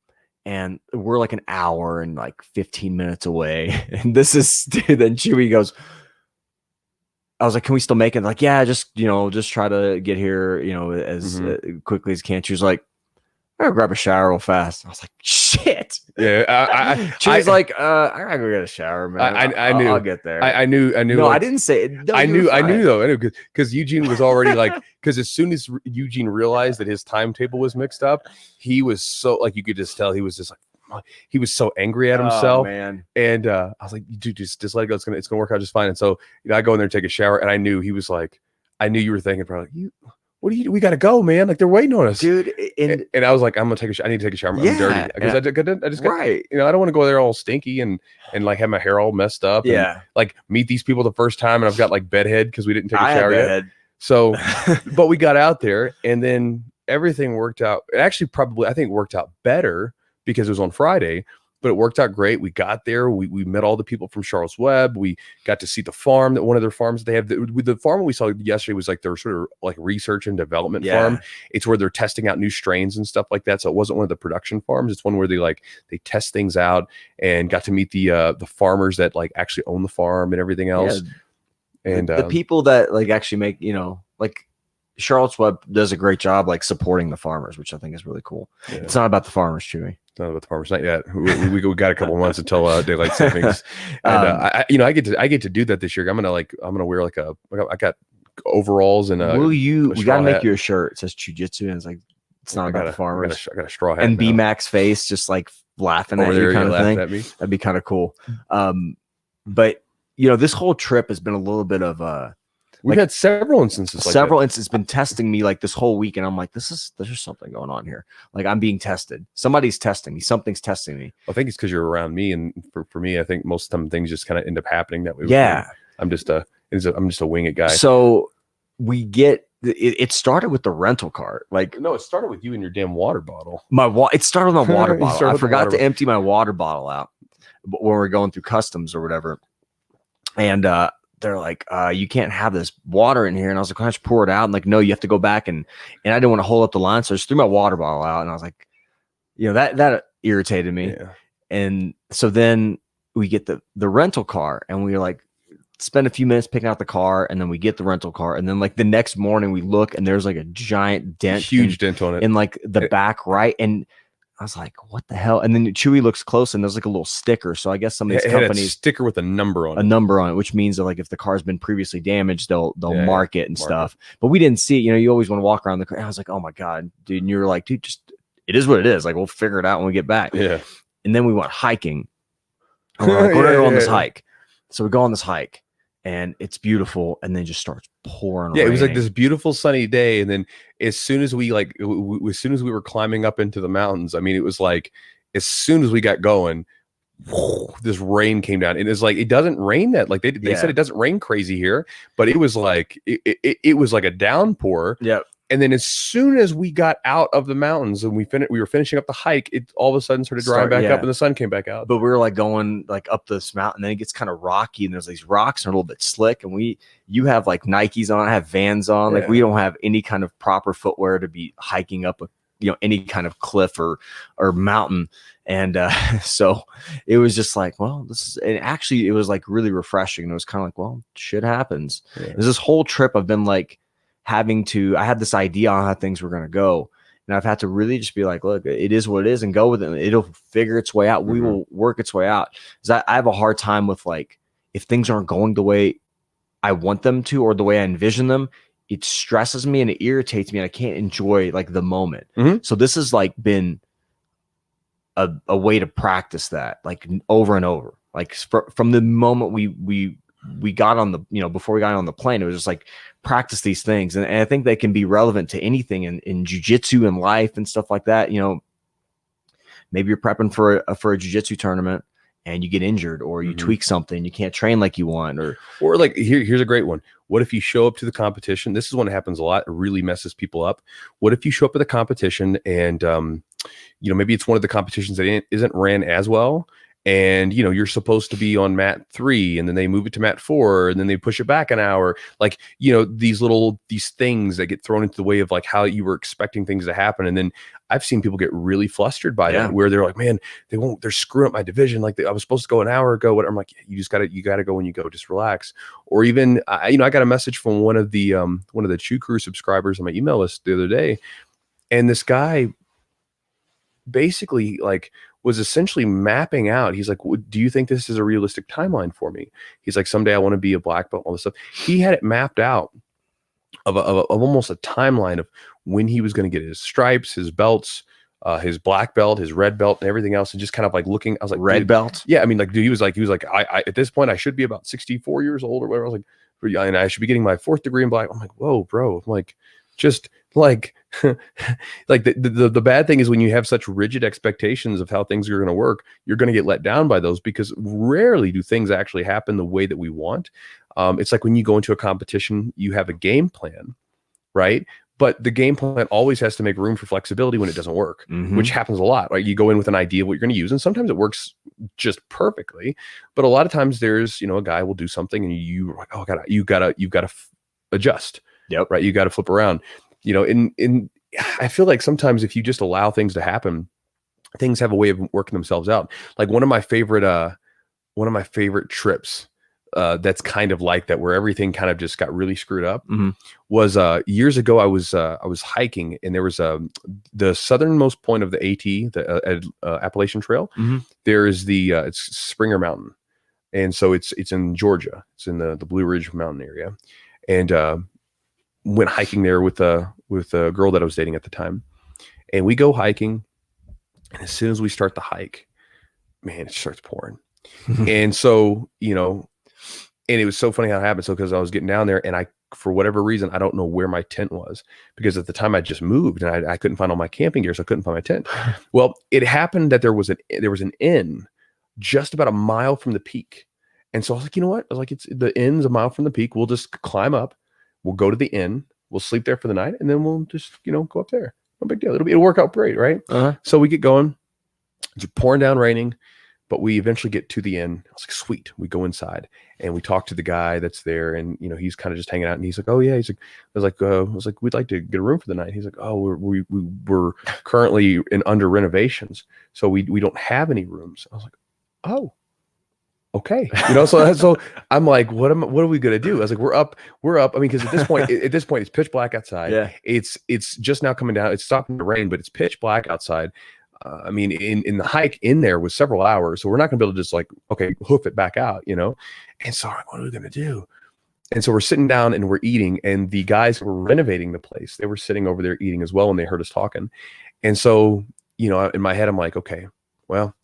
And we're like an hour and like 15 minutes away. And then Chewy goes, I was like, can we still make it? Like, yeah, just try to get here, as quickly as you can. She was like, I gotta grab a shower real fast. I was like, shit. Yeah. She was like, I gotta go get a shower, man. I knew. I'll get there. I knew. No, I didn't say it. No, I knew because Eugene was already like, because as soon as Eugene realized that his timetable was mixed up, he was so, like, you could just tell he was just like, he was so angry at himself, man. And I was like, dude, just let it go. It's gonna work out just fine. And so I go in there and take a shower, and I knew he was like, I knew you were thinking probably, what do you? We gotta go, man. Like, they're waiting on us, dude. And I was like, I need to take a shower. I'm dirty because I just got, right. I don't want to go there all stinky and like have my hair all messed up. Yeah. And, like, meet these people the first time, and I've got like bedhead because we didn't take a shower yet. So, but we got out there, and then everything worked out. It actually I think worked out better because it was on Friday. but it worked out great. We got there. We met all the people from Charles Webb. We got to see the farm, that one of their farms they have. The farm we saw yesterday was like their sort of like research and development farm. It's where they're testing out new strains and stuff like that. So it wasn't one of the production farms. It's one where they test things out, and got to meet the farmers that like actually own the farm and everything else. Yeah. And the people that like actually make, like Charlotte's Web does a great job like supporting the farmers, which I think is really cool. Yeah. It's not about the farmers, Chewy. Not about the farmers, not yet. We got a couple months until daylight savings. And I get to do that this year. I'm gonna wear like I got overalls and we gotta make you a shirt. It says Chewjitsu, and it's not about the farmers. I got a straw hat. And B-Mac's face just like laughing at you kind of thing. At me. That'd be kind of cool. But this whole trip has been a little bit of we've had several instances. It's been testing me like this whole week, and I'm like, there's something going on here. Like I'm being tested. Somebody's testing me. Something's testing me. I think it's because you're around me, and for me, I think most of the time things just kind of end up happening that way. Yeah, I'm just a wing it guy. So we get it started with the rental car. Like no, it started with you and your damn water bottle. It started with my water bottle. I forgot to empty my water bottle out when we were going through customs or whatever, and they're like, you can't have this water in here. And I was like, I just pour it out. And like, no, you have to go back. And I didn't want to hold up the line. So I just threw my water bottle out. And I was like, that irritated me. Yeah. And so then we get the rental car, and we like spend a few minutes picking out the car. And then we get the rental car. And then like the next morning we look, and there's like a giant dent, huge dent on it in like the back right. And I was like, what the hell? And then Chewy looks close, and there's like a little sticker. So I guess some of these companies had a sticker with a number on it, which means that like if the car's been previously damaged, they'll mark it and stuff. But we didn't see it. You always want to walk around the car. I was like, oh my God, dude. And you were like, dude, just it is what it is. Like we'll figure it out when we get back. Yeah. And then we went hiking. And we're like, we're gonna go on this hike. So we go on this hike, and it's beautiful, and then just starts pouring. Yeah, raining. It was like this beautiful sunny day, and then as soon as we were climbing up into the mountains, I mean, it was like as soon as we got going, this rain came down. And it's like it doesn't rain that like they said it doesn't rain crazy here, but it was like it was like a downpour. Yeah. And then as soon as we got out of the mountains and we were finishing up the hike, it all of a sudden started drying back up, and the sun came back out. But we were like going like up this mountain, and then it gets kind of rocky, and there's these rocks and a little bit slick. And you have like Nikes on, I have Vans on. Like we don't have any kind of proper footwear to be hiking up any kind of cliff or mountain. And so it was just like, well, and actually it was like really refreshing. And it was kind of like, well, shit happens. Yeah. There's this whole trip I've been like, I had this idea on how things were going to go, and I've had to really just be like, look, it is what it is, and go with it. It'll figure its way out. We will work its way out. Because I have a hard time with like, if things aren't going the way I want them to, or the way I envision them, it stresses me and it irritates me, and I can't enjoy like the moment. So this has like been a way to practice that like over and over. Like from the moment we got on the, before we got on the plane, it was just like practice these things. And I think they can be relevant to anything in jiu-jitsu and life and stuff like that. Maybe you're prepping for a jiu-jitsu tournament and you get injured, or you tweak something, you can't train like you want, or like here's a great one. What if you show up to the competition? This is when it happens a lot. It really messes people up. What if you show up at the competition and, maybe it's one of the competitions that isn't ran as well. And, you're supposed to be on mat 3, and then they move it to mat 4, and then they push it back an hour. Like, these things that get thrown into the way of like how you were expecting things to happen. And then I've seen people get really flustered by that, where they're like, man, they're screwing up my division. Like I was supposed to go an hour ago. I'm like, you gotta go when you go, just relax. Or even, I got a message from one of the Chew Crew subscribers on my email list the other day. And this guy basically like was essentially mapping out. He's like, do you think this is a realistic timeline for me? He's like, someday I want to be a black belt, all this stuff. He had it mapped out of almost a timeline of when he was going to get his stripes, his belts, his black belt, his red belt, and everything else. And just kind of like looking, I was like, red belt. Yeah. I mean, like, dude, he was like, I at this point I should be about 64 years old or whatever. I was like, and I should be getting my 4th degree in black. I'm like, whoa, bro. I'm like, just like like the bad thing is when you have such rigid expectations of how things are going to work, you're going to get let down by those, because rarely do things actually happen the way that we want. It's like when you go into a competition, you have a game plan, right? but the game plan always has to make room for flexibility when it doesn't work, which happens a lot. Right? You go in with an idea of what you're going to use, and sometimes it works just perfectly. But a lot of times there's, a guy will do something and you're like, oh, you gotta adjust. Yep. Right. You got to flip around, I feel like sometimes if you just allow things to happen, things have a way of working themselves out. Like one of my favorite trips that's kind of like that, where everything kind of just got really screwed up, was years ago. I was hiking, and there was the southernmost point of the AT, the Appalachian Trail. There is it's Springer Mountain, and so it's in Georgia. It's in the Blue Ridge Mountain area, and went hiking there with a girl that I was dating at the time, and we go hiking, and as soon as we start the hike, man, it starts pouring. And so, and it was so funny how it happened. So, because I was getting down there, and for whatever reason, I don't know where my tent was, because at the time I just moved and I couldn't find all my camping gear. So I couldn't find my tent. Well, it happened that there was an inn just about a mile from the peak. And so I was like, you know what? I was like, the inn's a mile from the peak. We'll just climb up. We'll go to the inn. We'll sleep there for the night. And then we'll just, go up there. No big deal. It'll work out great. Right. So we get going. It's pouring down, raining. But we eventually get to the inn. I was like, sweet. We go inside and we talk to the guy that's there, and he's kind of just hanging out. And he's like, oh yeah. He's like, I was like, we'd like to get a room for the night. He's like, oh, we're currently under renovations, so we don't have any rooms. I was like, oh, okay. So I'm like, what are we gonna do? I was like, we're up. I mean, because at this point it's pitch black outside. Yeah. It's just now coming down. It's stopping to rain, but it's pitch black outside. I mean, in the hike in there was several hours, so we're not gonna be able to just like, okay, hoof it back out, And so, what are we gonna do? And so we're sitting down and we're eating, and the guys who were renovating the place, they were sitting over there eating as well, and they heard us talking. And so, in my head, I'm like, okay, well,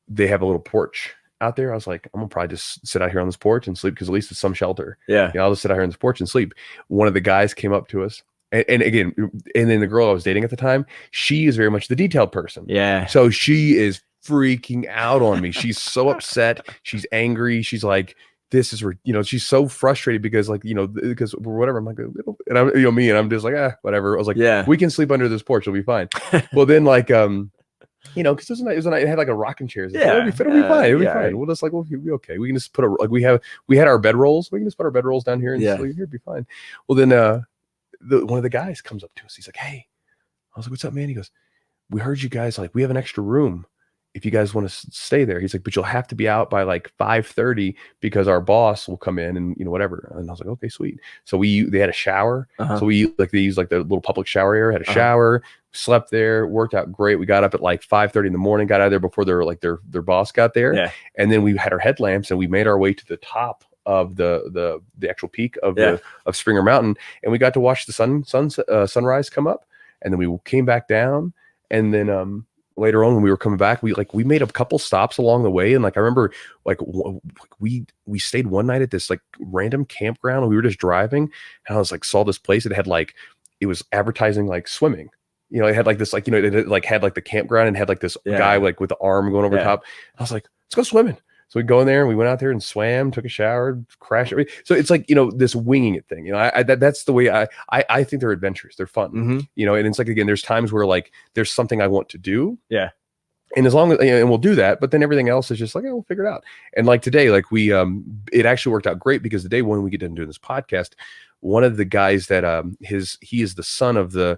they have a little porch out there. I was like, I'm gonna probably just sit out here on this porch and sleep, because at least it's some shelter. Yeah. I'll just sit out here on this porch and sleep. One of the guys came up to us. And again, and then the girl I was dating at the time, she is very much the detailed person. Yeah. So she is freaking out on me. She's so upset. She's angry. She's like, this is, she's so frustrated because because whatever. I'm like, and I'm, me, and I'm just like, whatever. I was like, yeah, we can sleep under this porch. It'll be fine. Well, then because it was a night, it had like a rocking chairs. Yeah. It'll be fine. It'll be fine. We'll just we'll be okay. We can just put we had our bedrolls. We can just put our bedrolls down here and sleep here. It'll be fine. Well, then, one of the guys comes up to us. He's like, hey. I was like, what's up, man? He goes, we heard you guys, we have an extra room if you guys want to stay there. He's like, but you'll have to be out by 5:30 because our boss will come in and whatever. And I was like, okay, sweet. So they had a shower. So they used the little public shower area, had a shower, slept there, worked out great. We got up at 5:30 in the morning, got out of there before their boss got there. Yeah. And then we had our headlamps and we made our way to the top of the actual peak of Springer Mountain, and we got to watch the sunrise come up, and then we came back down, and then later on when we were coming back, we made a couple stops along the way, and I remember we stayed one night at this random campground, and we were just driving, and I was saw this place. It had it was advertising swimming. It had this it had the campground and had this guy with the arm going over top. I was like, let's go swimming. So we go in there and we went out there and swam, took a shower, crashed. So it's this winging it thing. That's the way I think they're adventures. They're fun. And it's again, there's times where there's something I want to do. Yeah. And as long as and we'll do that, but then everything else is just we'll figure it out. And today, we it actually worked out great, because the day when we get done doing this podcast, one of the guys that he is the son of the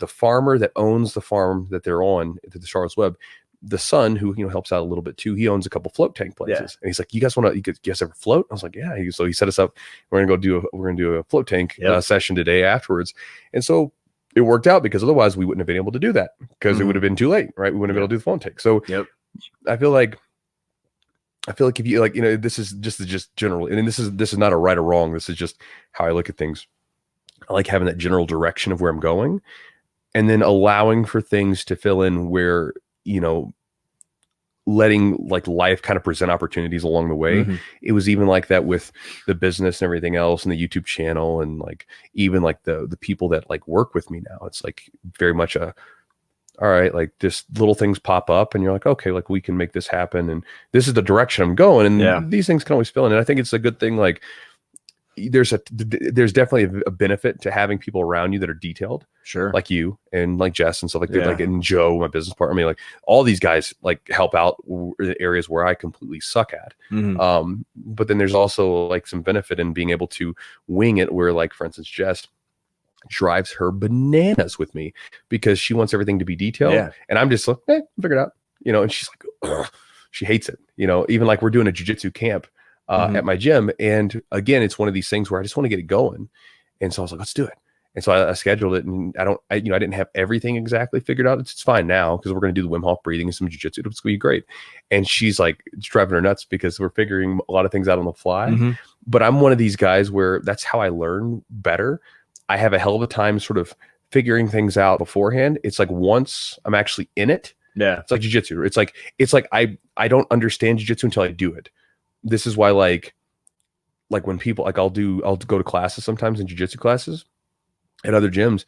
farmer that owns the farm that they're on at the Charlotte's Web. The son, who helps out a little bit too, he owns a couple float tank places, and he's like, "You guys ever float?" I was like, "Yeah." So he set us up. We're gonna do a float tank session today afterwards, and so it worked out, because otherwise we wouldn't have been able to do that, because it would have been too late, right? We wouldn't have been able to do the float tank. So I feel like if you this is just general, and this is not a right or wrong. This is just how I look at things. I like having that general direction of where I'm going, and then allowing for things to fill in where. Letting life kind of present opportunities along the way. It was even like that with the business and everything else, and the YouTube channel, and even the people that work with me now. It's very much all right, this little things pop up, and you're like, okay, we can make this happen, and this is the direction I'm going, and these things can always fill in. And I think it's a good thing. there's definitely a benefit to having people around you that are detailed, sure, like you and like Jess and stuff like that, like, and Joe, my business partner. I mean, like all these guys like help out in areas where I completely suck at. But then there's also like some benefit in being able to wing it, where like, for instance, Jess drives her bananas with me because she wants everything to be detailed, and I'm just like, figure it out, you know. And she's like, ugh. She hates it, you know. Even like we're doing a jiu-jitsu camp at my gym, and again, it's one of these things where I just want to get it going, and so I was like, let's do it. And so I scheduled it, and I didn't have everything exactly figured out. It's fine now because we're going to do the Wim Hof breathing and some jiu-jitsu. It's going to be great. And she's like, it's driving her nuts because we're figuring a lot of things out on the fly. But I'm one of these guys where that's how I learn better. I have a hell of a time sort of figuring things out beforehand. It's like once I'm actually in it, it's like jiu-jitsu. It's like I don't understand jiu-jitsu until I do it. This is why like when people like I'll go to classes sometimes in jiu-jitsu classes at other gyms,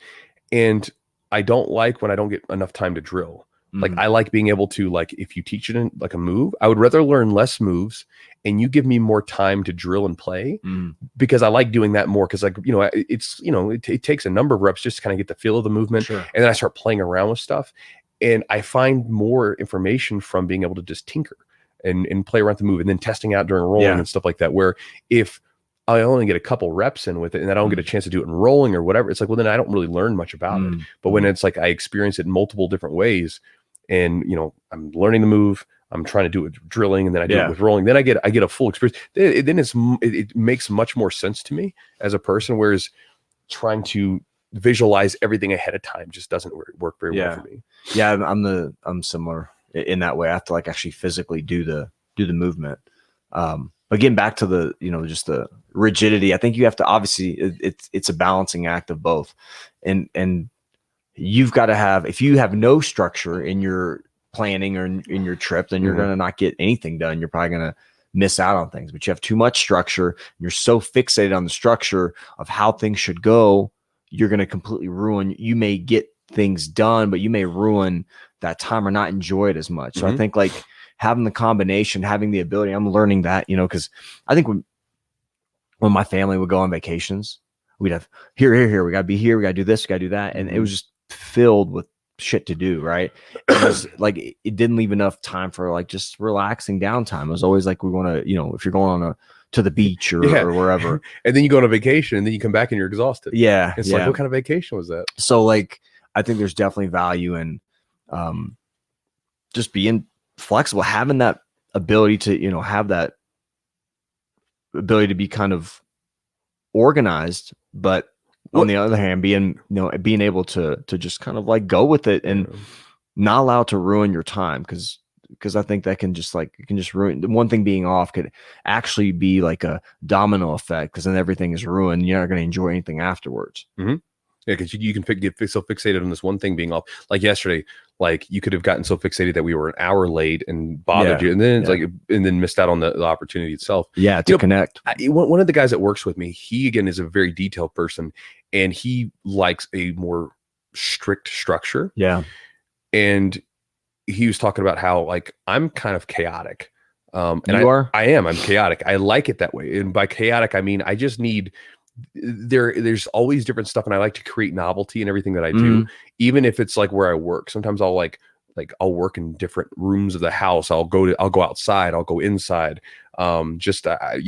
and I don't like when I don't get enough time to drill. Like I like being able to, like, if you teach it in like a move, I would rather learn less moves and you give me more time to drill and play, because I like doing that more. Cause like, you know, it's, you know, it takes a number of reps just to kind of get the feel of the movement. And then I start playing around with stuff, and I find more information from being able to just tinker and play around the move, and then testing out during rolling and stuff like that. Where if I only get a couple reps in with it and I don't get a chance to do it in rolling or whatever, it's like, well, then I don't really learn much about it. But when it's like I experience it in multiple different ways, and, you know, I'm learning the move, I'm trying to do it with drilling, and then I do it with rolling, then I get a full experience. Then it makes much more sense to me as a person, whereas trying to visualize everything ahead of time just doesn't work very well for me. Yeah, I'm similar in that way. I have to like actually physically do the movement. But getting back to the, you know, just the rigidity, I think you have to, obviously it's a balancing act of both. And you've got to have, if you have no structure in your planning or in your trip, then you're going to not get anything done. You're probably going to miss out on things. But you have too much structure, you're so fixated on the structure of how things should go, you're going to completely ruin. You may get things done, but you may ruin that time or not enjoy it as much. So I think like having the combination, having the ability, I'm learning that, you know, because I think when my family would go on vacations, we'd have here, we got to be here, we got to do this, we got to do that. And it was just filled with shit to do, right? It was like, it didn't leave enough time for like just relaxing downtime. It was always like, we want to, you know, if you're going to the beach or wherever. And then you go on a vacation and then you come back and you're exhausted. Yeah. It's like, what kind of vacation was that? So like, I think there's definitely value in just being flexible, having that ability to, you know, have that ability to be kind of organized, but on the other hand, being able to just kind of like go with it and not allow it to ruin your time. Because I think that can just like, it can just ruin. One thing being off could actually be like a domino effect, because then everything is ruined. You're not going to enjoy anything afterwards. Yeah, because you can get so fixated on this one thing being off. Like yesterday, like you could have gotten so fixated that we were an hour late and bothered you, and then it's like, and then missed out on the opportunity itself. Yeah, to connect. One of the guys that works with me, he again is a very detailed person, and he likes a more strict structure. Yeah, and he was talking about how like I'm kind of chaotic. And I am. I'm chaotic. I like it that way, and by chaotic I mean I just need. There's always different stuff, and I like to create novelty in everything that I do, even if it's like where I work. Sometimes I'll like I'll work in different rooms of the house. I'll go outside, I'll go inside. You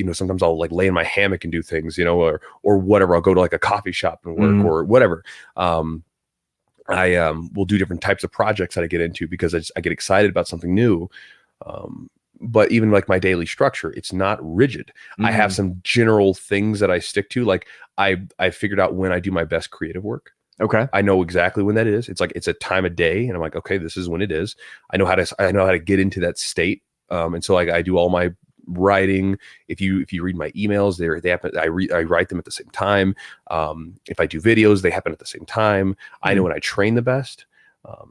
know, sometimes I'll like lay in my hammock and do things, you know, or whatever. I'll go to like a coffee shop and work or whatever. I will do different types of projects that I get into because I get excited about something new. But even like my daily structure, it's not rigid. I have some general things that I stick to. Like I figured out when I do my best creative work. Okay. I know exactly when that is. It's like, it's a time of day, and I'm like, okay, this is when it is. I know how to get into that state. And so like I do all my writing. If you read my emails, they happen. I write them at the same time. If I do videos, they happen at the same time. I know when I train the best.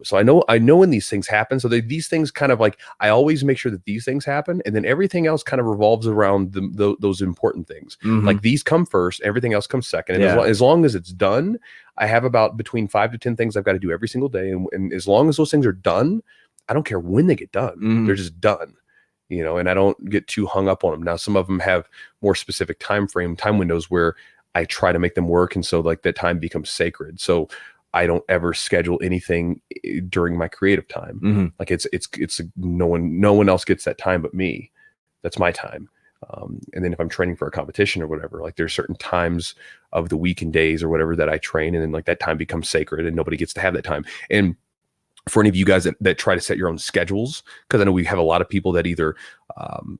So I know when these things happen. So these things kind of like, I always make sure that these things happen, and then everything else kind of revolves around those important things. Like these come first, everything else comes second. And as long as it's done, I have about between 5 to 10 things I've got to do every single day. And as long as those things are done, I don't care when they get done. They're just done. and I don't get too hung up on them. Now, some of them have more specific time windows where I try to make them work. And so like that time becomes sacred. So I don't ever schedule anything during my creative time. Mm-hmm. Like it's no one else gets that time but me. That's my time. And then if I'm training for a competition or whatever, like there's certain times of the week and days or whatever that I train, and then like that time becomes sacred and nobody gets to have that time. And for any of you guys that try to set your own schedules, because I know we have a lot of people that either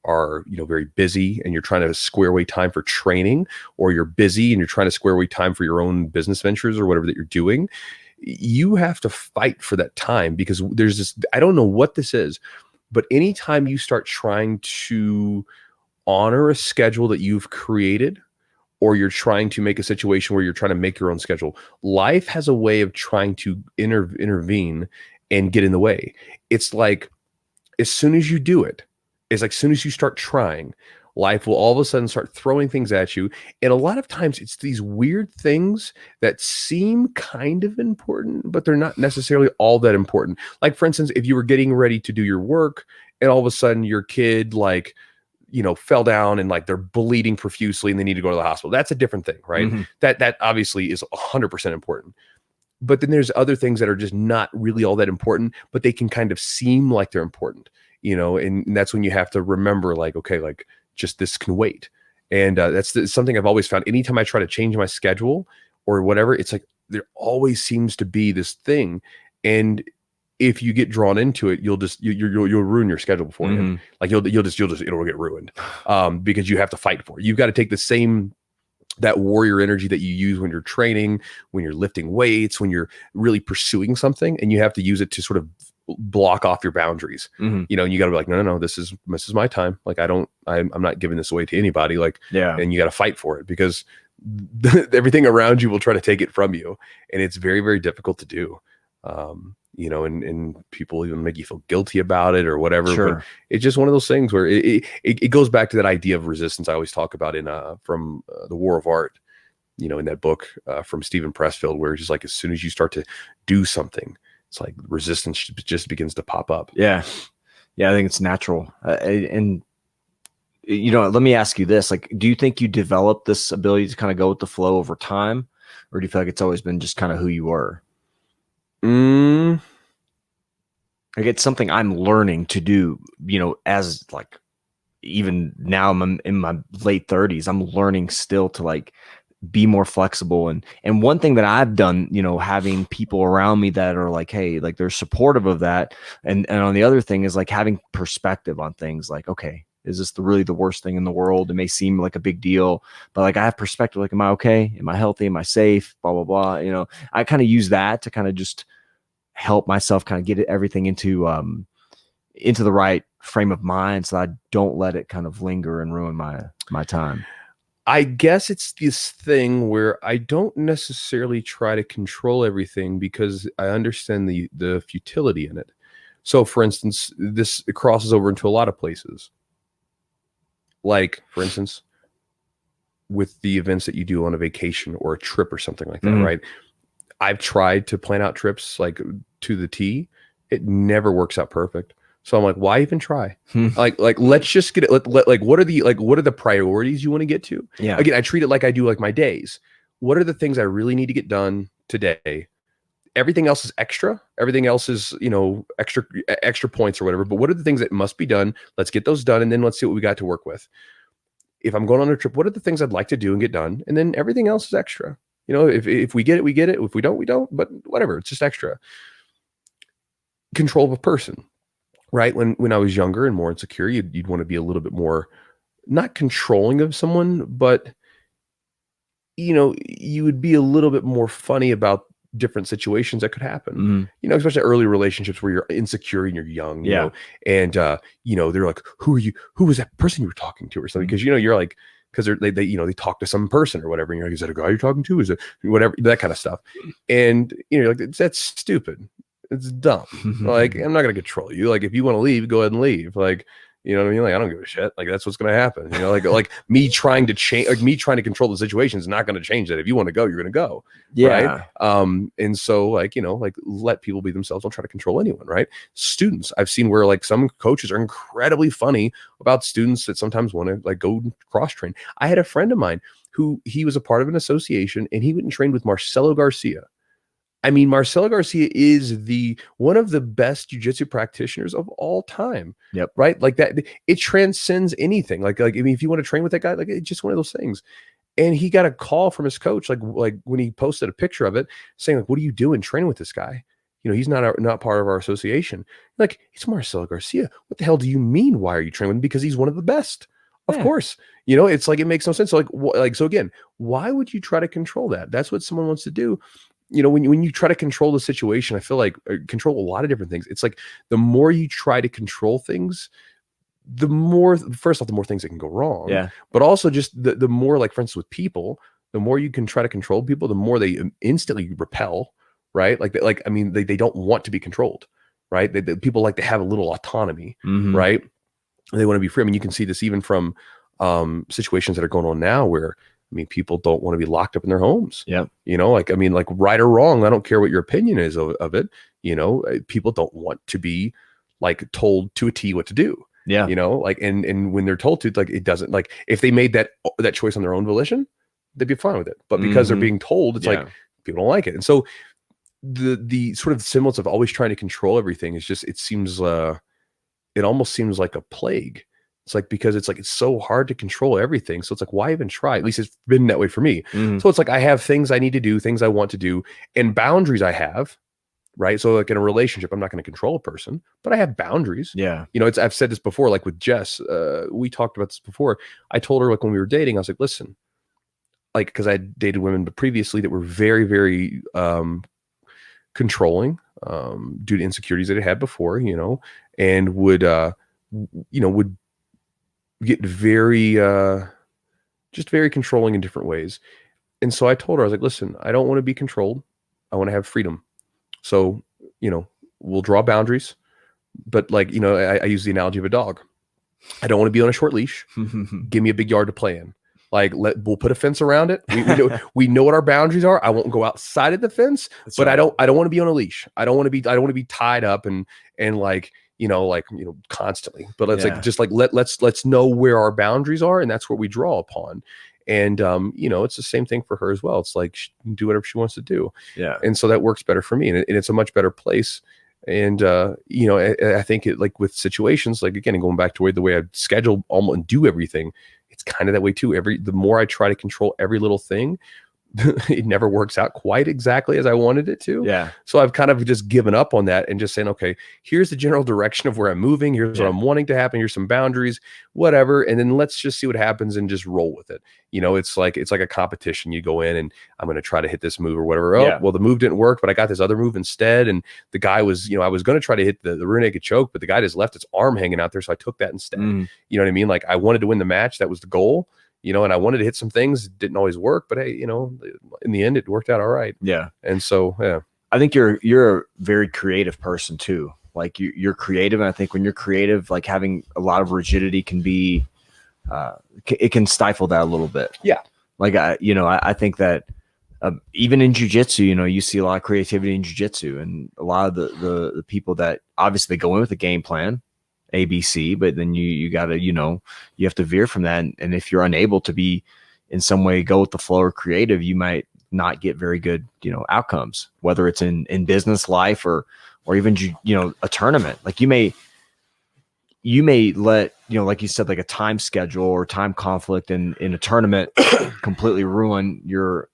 are very busy and you're trying to square away time for training, or you're busy and you're trying to square away time for your own business ventures or whatever that you're doing. You have to fight for that time, because there's this, I don't know what this is, but anytime you start trying to honor a schedule that you've created, or you're trying to make a situation where you're trying to make your own schedule, life has a way of trying to intervene and get in the way. It's like, as soon as you do it, it's like, as soon as you start trying, life will all of a sudden start throwing things at you. And a lot of times it's these weird things that seem kind of important, but they're not necessarily all that important. Like, for instance, if you were getting ready to do your work and all of a sudden your kid fell down and like they're bleeding profusely and they need to go to the hospital. That's a different thing, right? Mm-hmm. That obviously is 100% important. But then there's other things that are just not really all that important, but they can kind of seem like they're important, and that's when you have to remember, like, okay, like just this can wait. And that's something I've always found. Anytime I try to change my schedule or whatever, it's like there always seems to be this thing. And if you get drawn into it, you'll ruin your schedule beforehand. Mm-hmm. Like it'll get ruined because you have to fight for it. You've got to take that warrior energy that you use when you're training, when you're lifting weights, when you're really pursuing something, and you have to use it to sort of block off your boundaries. Mm-hmm. And you got to be like, no, this is my time. Like I'm not giving this away to anybody. Like, yeah. And you got to fight for it, because everything around you will try to take it from you, and it's very, very difficult to do. And people even make you feel guilty about it or whatever. Sure. But it's just one of those things where it goes back to that idea of resistance I always talk about from The War of Art, in that book from Stephen Pressfield, where it's just like, as soon as you start to do something, it's like resistance just begins to pop up. Yeah. I think it's natural. And let me ask you this, like, do you think you developed this ability to kind of go with the flow over time, or do you feel like it's always been just kind of who you were? Like, it's something I'm learning to do, as like, even now I'm in my late 30s, I'm learning still to like be more flexible. And one thing that I've done, having people around me that are like, hey, like they're supportive of that. And on the other thing is like having perspective on things, like, okay, is this really the worst thing in the world? It may seem like a big deal, but like I have perspective, like, am I okay? Am I healthy? Am I safe? Blah, blah, blah. I kind of use that to kind of just help myself kind of get everything into the right frame of mind, so I don't let it kind of linger and ruin my time. I guess it's this thing where I don't necessarily try to control everything, because I understand the futility in it. So for instance, it crosses over into a lot of places. Like, for instance, with the events that you do on a vacation or a trip or something like that, mm-hmm. right? I've tried to plan out trips like to the T. It never works out perfect. So I'm like, why even try? Like let's just get it. Like what are the priorities you want to get to? Yeah. Again, I treat it like I do like my days. What are the things I really need to get done today? Everything else is extra. Everything else is, extra points or whatever. But what are the things that must be done? Let's get those done, and then let's see what we got to work with. If I'm going on a trip, what are the things I'd like to do and get done? And then everything else is extra. If we get it, we get it. If we don't, we don't. But whatever, it's just extra. Control of a person, right? When I was younger and more insecure, you'd want to be a little bit more, not controlling of someone, but you would be a little bit more funny about different situations that could happen. Mm-hmm. Especially early relationships where you're insecure and you're young. Yeah. And they're like, who are you? Who was that person you were talking to or something? Because you're like, because they talk to some person or whatever, and you're like, is that a guy you're talking to? Is it whatever, that kind of stuff? And you're like, that's stupid. It's dumb. Like, I'm not gonna control you. Like, if you want to leave, go ahead and leave. Like, You know what I mean? Like, I don't give a shit. Like, that's what's going to happen. You know, like me trying to change, like me trying to control the situation is not going to change that. If you want to go, you're going to go. Yeah. Right. And so like, you know, like let people be themselves. Don't try to control anyone. Right. Students, I've seen where like some coaches are incredibly funny about students that sometimes want to like go cross train. I had a friend of mine who he was a part of an association and he went and trained with Marcelo Garcia. I mean, Marcelo Garcia is one of the best jiu-jitsu practitioners of all time. Yep. Right. Like that, it transcends anything. Like, I mean, if you want to train with that guy, like it's just one of those things. And he got a call from his coach, like when he posted a picture of it saying like, what are you doing training with this guy? You know, he's not part of our association. Like, it's Marcelo Garcia. What the hell do you mean? Why are you training with him? Because he's one of the best. Of course, you know, it's like, it makes no sense. So so again, why would you try to control that? That's what someone wants to do. You know, when you try to control the situation, I feel like control a lot of different things. It's like the more you try to control things, the more, first off, the more things that can go wrong. Yeah. But also just the more, like for instance, with people, the more you can try to control people, the more they instantly repel, right? I mean, they don't want to be controlled, right? People like to have a little autonomy, right? They want to be free. I mean, you can see this even from situations that are going on now where, I mean, people don't want to be locked up in their homes. Yeah. You know, like, I mean, like right or wrong, I don't care what your opinion is of it. You know, people don't want to be like told to a T what to do. Yeah. You know, like, and when they're told to, like, it doesn't, like, if they made that choice on their own volition, they'd be fine with it. But because they're being told, it's like, people don't like it. And so the sort of semblance of always trying to control everything is just, it seems, it almost seems like a plague. It's like, because it's like, it's so hard to control everything. So it's like, why even try? At least it's been that way for me. So it's like, I have things I need to do, things I want to do, and boundaries I have, right? So like in a relationship, I'm not going to control a person, but I have boundaries. Yeah. You know, I've said this before, like with Jess, we talked about this before. I told her, like when we were dating, I was like, listen, like, because I dated women but previously that were very, very controlling due to insecurities that I had before, you know, and would get very just very controlling in different ways. And so I told her, I was like, listen, I don't want to be controlled. I want to have freedom. So, you know, we'll draw boundaries, but like, you know, I use the analogy of a dog. I don't want to be on a short leash. Give me a big yard to play in. Like, we'll put a fence around it. We know what our boundaries are. I won't go outside of the fence, but I don't want to be on a leash. I don't want to be tied up and like, constantly, but let's know where our boundaries are. And that's what we draw upon. And, it's the same thing for her as well. It's like, she can do whatever she wants to do. Yeah. And so that works better for me, and it's a much better place. And, I think it, like with situations, like again, going back to the way I schedule almost and do everything, it's kind of that way too. The more I try to control every little thing, it never works out quite exactly as I wanted it to. Yeah. So I've kind of just given up on that and just saying, okay, here's the general direction of where I'm moving. Here's what I'm wanting to happen. Here's some boundaries, whatever. And then let's just see what happens and just roll with it. You know, it's like a competition. You go in and I'm going to try to hit this move or whatever. Oh, well, the move didn't work, but I got this other move instead. And the guy was, I was going to try to hit the rear naked choke, but the guy just left his arm hanging out there. So I took that instead. You know what I mean? Like, I wanted to win the match. That was the goal. And I wanted to hit some things. It didn't always work, but hey, in the end, it worked out all right. Yeah. And so, yeah. I think you're a very creative person too. Like you're creative. And I think when you're creative, like having a lot of rigidity can be, it can stifle that a little bit. Yeah. Like, I think that even in jiu-jitsu, you see a lot of creativity in jiu-jitsu, and a lot of the people that obviously go in with a game plan, ABC, but then you gotta, you have to veer from that. And if you're unable to be in some way go with the flow or creative, you might not get very good, outcomes, whether it's in business life or even, a tournament. Like you may let, like you said, like a time schedule or time conflict in a tournament completely ruin your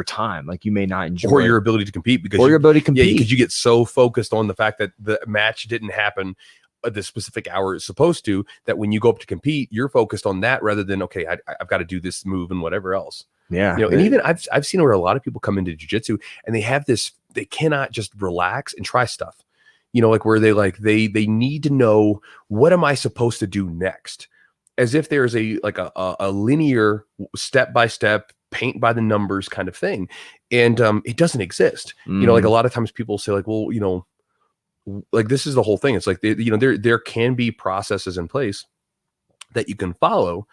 time. Like you may not enjoy or your ability to compete because you get so focused on the fact that the match didn't happen at the specific hour it's supposed to, that when you go up to compete, you're focused on that rather than, okay, I've got to do this move and whatever else. Yeah. And even I've seen where a lot of people come into jiu-jitsu and they have this, they cannot just relax and try stuff, like where they need to know, what am I supposed to do next? As if there's a linear step-by-step paint by the numbers kind of thing. And it doesn't exist. Like a lot of times people say like, well, like this is the whole thing. It's like, there can be processes in place, that you can follow.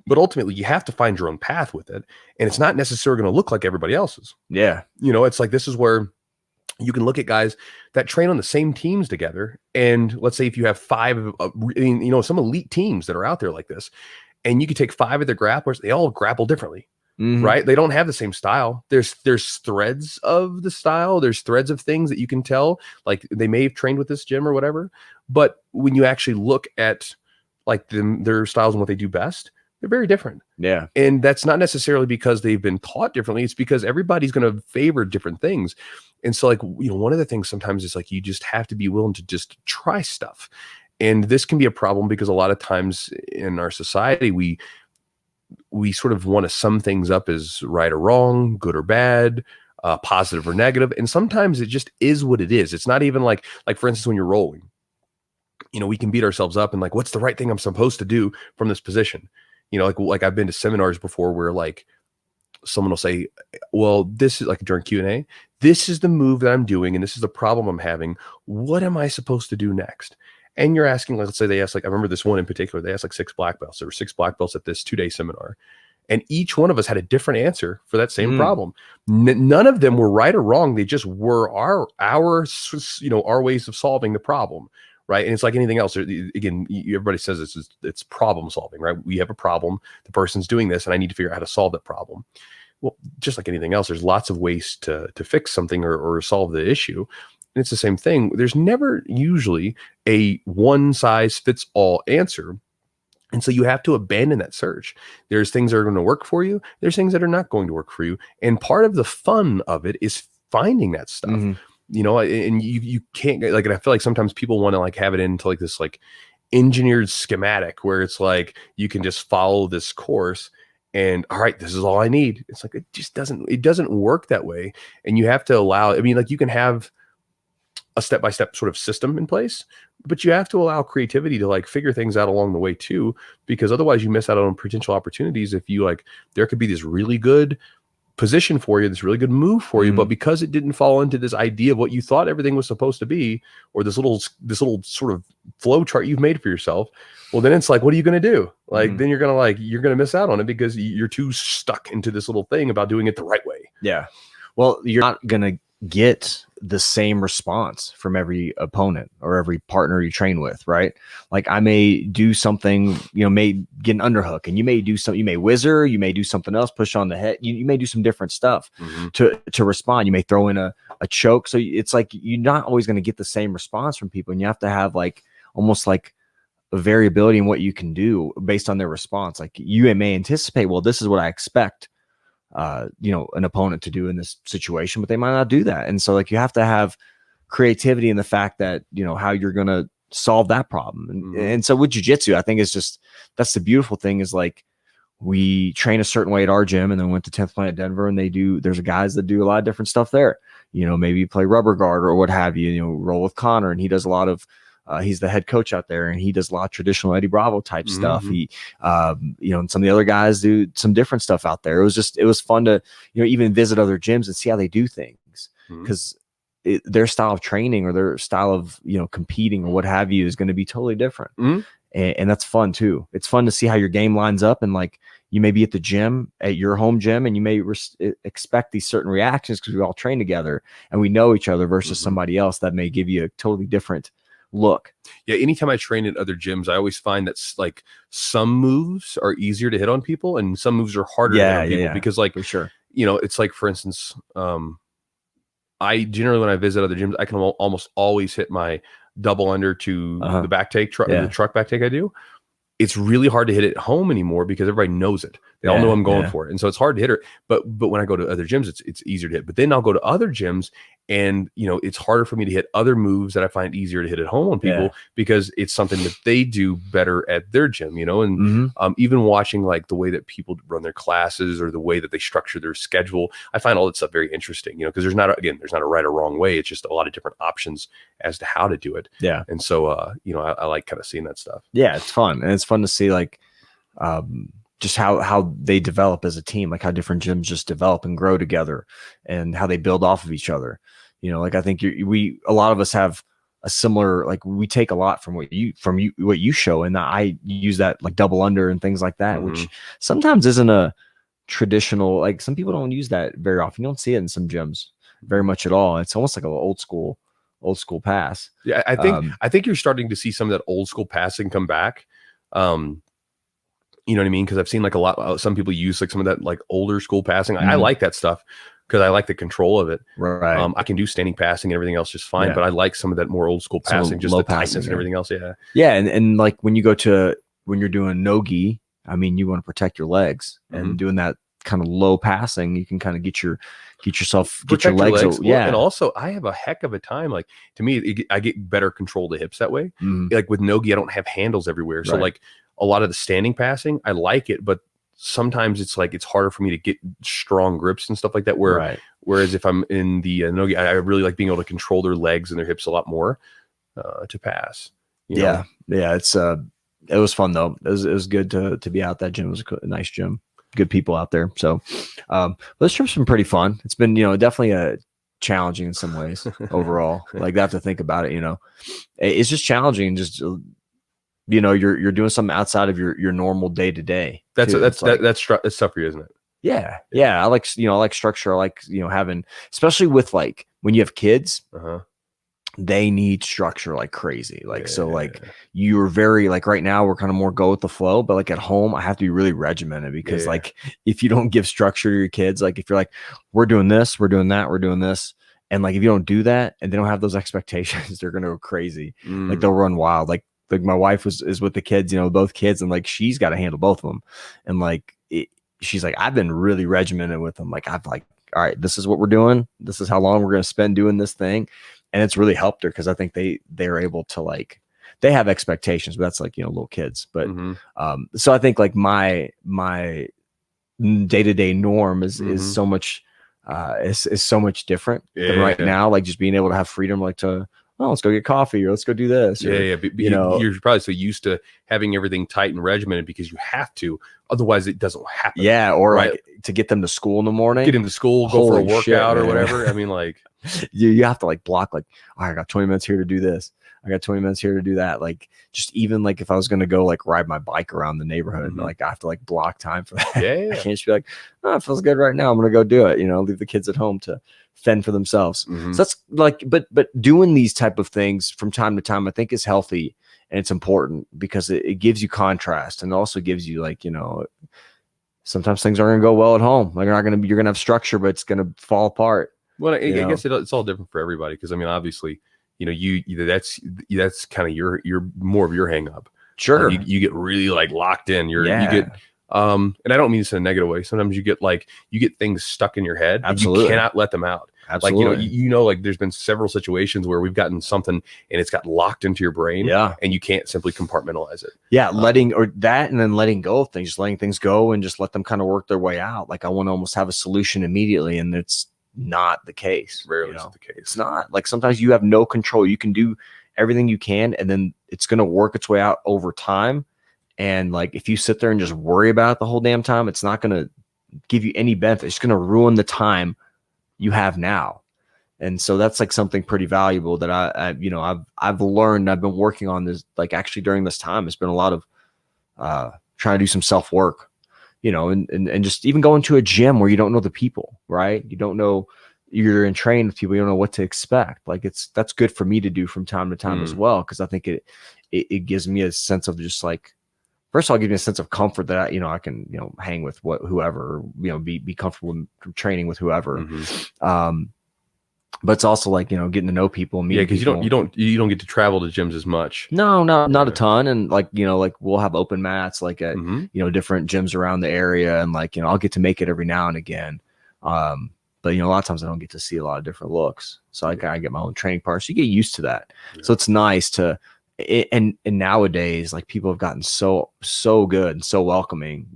But ultimately, you have to find your own path with it. And it's not necessarily going to look like everybody else's. Yeah. You know, it's like, this is where you can look at guys that train on the same teams together. And let's say if you have 5, you know, some elite teams that are out there like this, and you could take 5 of their grapplers, they all grapple differently. Right? They don't have the same style. There's threads of the style. There's threads of things that you can tell, like they may have trained with this gym or whatever. But when you actually look at like their styles and what they do best, they're very different. Yeah. And that's not necessarily because they've been taught differently. It's because everybody's going to favor different things. And so, like, you know, one of the things sometimes is like, you just have to be willing to just try stuff. And this can be a problem because a lot of times in our society, we sort of want to sum things up as right or wrong, good or bad, positive or negative. And sometimes it just is what it is. It's not even like for instance, when you're rolling, you know, we can beat ourselves up and like, what's the right thing I'm supposed to do from this position? You know, like I've been to seminars before where like someone will say, well, this is like during Q&A, this is the move that I'm doing. And this is the problem I'm having. What am I supposed to do next? And you're asking, let's say they asked, like, I remember this one in particular, they asked like 6 black belts. There were 6 black belts at this 2-day seminar. And each one of us had a different answer for that same problem. None of them were right or wrong. They just were our you know, our ways of solving the problem. Right. And it's like anything else. Again, everybody says it's problem solving, right? We have a problem. The person's doing this and I need to figure out how to solve that problem. Well, just like anything else, there's lots of ways to fix something or solve the issue. And it's the same thing. There's never usually a one size fits all answer. And so you have to abandon that search. There's things that are going to work for you. There's things that are not going to work for you. And part of the fun of it is finding that stuff. You know, and you can't like, and I feel like sometimes people want to like have it into like this like engineered schematic where it's like you can just follow this course and all right, this is all I need. It's like it doesn't work that way. And you have to allow, I mean, like you can have a step-by-step sort of system in place, but you have to allow creativity to like figure things out along the way too, because otherwise you miss out on potential opportunities. If you like, there could be this really good position for you, this really good move for you, but because it didn't fall into this idea of what you thought everything was supposed to be, or this little sort of flow chart you've made for yourself, well, then it's like, what are you going to do? Like, then you're going to miss out on it because you're too stuck into this little thing about doing it the right way. Yeah. Well, you're not going to get the same response from every opponent or every partner you train with, right? Like I may do something, you know, may get an underhook and you may do something, you may whizzer, you may do something else, push on the head. You may do some different stuff to respond. You may throw in a choke. So it's like, you're not always going to get the same response from people. And you have to have like, almost like a variability in what you can do based on their response. Like you may anticipate, well, this is what I expect you know, an opponent to do in this situation, but they might not do that. And so like you have to have creativity in the fact that, you know, how you're going to solve that problem. And so with jiu-jitsu, I think it's just, that's the beautiful thing is like we train a certain way at our gym and then went to 10th Planet Denver and there's guys that do a lot of different stuff there. You know, maybe you play rubber guard or what have you, you know, roll with Connor and he does a lot of, he's the head coach out there and he does a lot of traditional Eddie Bravo type stuff. He, you know, and some of the other guys do some different stuff out there. It was fun to, you know, even visit other gyms and see how they do things because their style of training or their style of, you know, competing or what have you is going to be totally different. And that's fun too. It's fun to see how your game lines up and like you may be at the gym, at your home gym, and you may expect these certain reactions because we all train together and we know each other versus somebody else that may give you a totally different look. Yeah, anytime I train at other gyms, I always find that's like some moves are easier to hit on people and some moves are harder to hit on people because like for sure, you know, it's like for instance, I generally when I visit other gyms, I can almost always hit my double under to the back take the truck back take I do. It's really hard to hit it at home anymore because everybody knows it. They all know I'm going for it. And so it's hard to hit her. But when I go to other gyms, it's easier to hit. But then I'll go to other gyms and, you know, it's harder for me to hit other moves that I find easier to hit at home on people because it's something that they do better at their gym, you know, and even watching like the way that people run their classes or the way that they structure their schedule, I find all that stuff very interesting, you know, because there's not a right or wrong way. It's just a lot of different options as to how to do it. Yeah. And so, you know, I like kind of seeing that stuff. Yeah, it's fun. And it's fun to see like, just how they develop as a team, like how different gyms just develop and grow together and how they build off of each other. You know, like I think a lot of us have similar, like we take a lot from what you show, and I use that like double under and things like that, which sometimes isn't a traditional, like some people don't use that very often. You don't see it in some gyms very much at all. It's almost like an old school pass. Yeah, I think you're starting to see some of that old school passing come back. You know what I mean? Because I've seen like some people use like some of that like older school passing. I like that stuff because I like the control of it. Right. I can do standing passing and everything else just fine, but I like some of that more old school passing, just the tightness and everything else. Yeah. Yeah, and like when you're doing no-gi, I mean, you want to protect your legs, and doing that kind of low passing, you can kind of get your legs. Yeah. And also I have a heck of a time. Like to me, I get better control of the hips that way. Like with no-gi, I don't have handles everywhere. So like a lot of the standing passing, I like it, but sometimes it's like, it's harder for me to get strong grips and stuff like that. Whereas if I'm in the no-gi, I really like being able to control their legs and their hips a lot more to pass. You know? Yeah. It was fun though. It was good to be out. That gym was a nice gym. Good people out there. So this trip's been pretty fun. It's been, definitely challenging in some ways overall. Like I have to think about it, it's just challenging. Just, you're doing something outside of your normal day to day. That's tough for you, isn't it? Yeah. I like structure. I like, having, especially with like when you have kids, they need structure like crazy. Like, you're very like right now we're kind of more go with the flow, but like at home I have to be really regimented because like if you don't give structure to your kids, like if you're like, we're doing this, we're doing that, we're doing this. And like, if you don't do that and they don't have those expectations, they're going to go crazy. Like they'll run wild. Like my wife is with the kids, both kids, and like, she's got to handle both of them. And like, she's like, I've been really regimented with them. Like, I've like, all right, this is what we're doing. This is how long we're going to spend doing this thing. And it's really helped her because I think they're able to like, they have expectations, but that's like, little kids. But so I think like my day-to-day norm is so much is so much different than right now. Like just being able to have freedom, like to, let's go get coffee or let's go do this. Or, you're probably so used to having everything tight and regimented because you have to, otherwise it doesn't happen. Yeah. Or like to get them to school in the morning, get them to school, go for a workout or whatever. I mean, like you have to like block, like, I got 20 minutes here to do this. I got 20 minutes here to do that. Like just even like if I was going to go like ride my bike around the neighborhood, like I have to like block time for that. Yeah. I can't just be like, it feels good right now, I'm going to go do it. Leave the kids at home to fend for themselves. So that's like, but doing these type of things from time to time, I think is healthy and it's important because it gives you contrast and also gives you like, sometimes things aren't going to go well at home. Like you're going to have structure, but it's going to fall apart. Well, I guess it's all different for everybody. Cause I mean, obviously, that's kind of your more of your hang up. Sure. You get really like locked in. You get, and I don't mean this in a negative way. Sometimes you get things stuck in your head. Absolutely. And you cannot let them out. Absolutely. Like, like there's been several situations where we've gotten something and it's got locked into your brain. Yeah. And you can't simply compartmentalize it. Yeah. Letting and then letting go of things, just letting things go and just let them kind of work their way out. Like I want to almost have a solution immediately. And it's not the case. Rarely is the case. It's not. Like sometimes you have no control. You can do everything you can, and then it's going to work its way out over time. And like if you sit there and just worry about it the whole damn time, it's not going to give you any benefit. It's going to ruin the time you have now. And so that's like something pretty valuable that I've learned. I've been working on this, like actually during this time, it's been a lot of trying to do some self-work. And just even going to a gym where you don't know the people, right? You don't know, you're in training with people, you don't know what to expect. Like that's good for me to do from time to time as well. Cause I think it gives me a sense of just like, first of all, give me a sense of comfort that I can, hang with whoever, be comfortable in training with whoever. But it's also like, getting to know people. Yeah, because you don't get to travel to gyms as much. No, not a ton. And like, like we'll have open mats like at, different gyms around the area. And like, I'll get to make it every now and again. But a lot of times I don't get to see a lot of different looks. So I get my own training partner. So you get used to that. Yeah. So it's nice and nowadays, like people have gotten so good and so welcoming,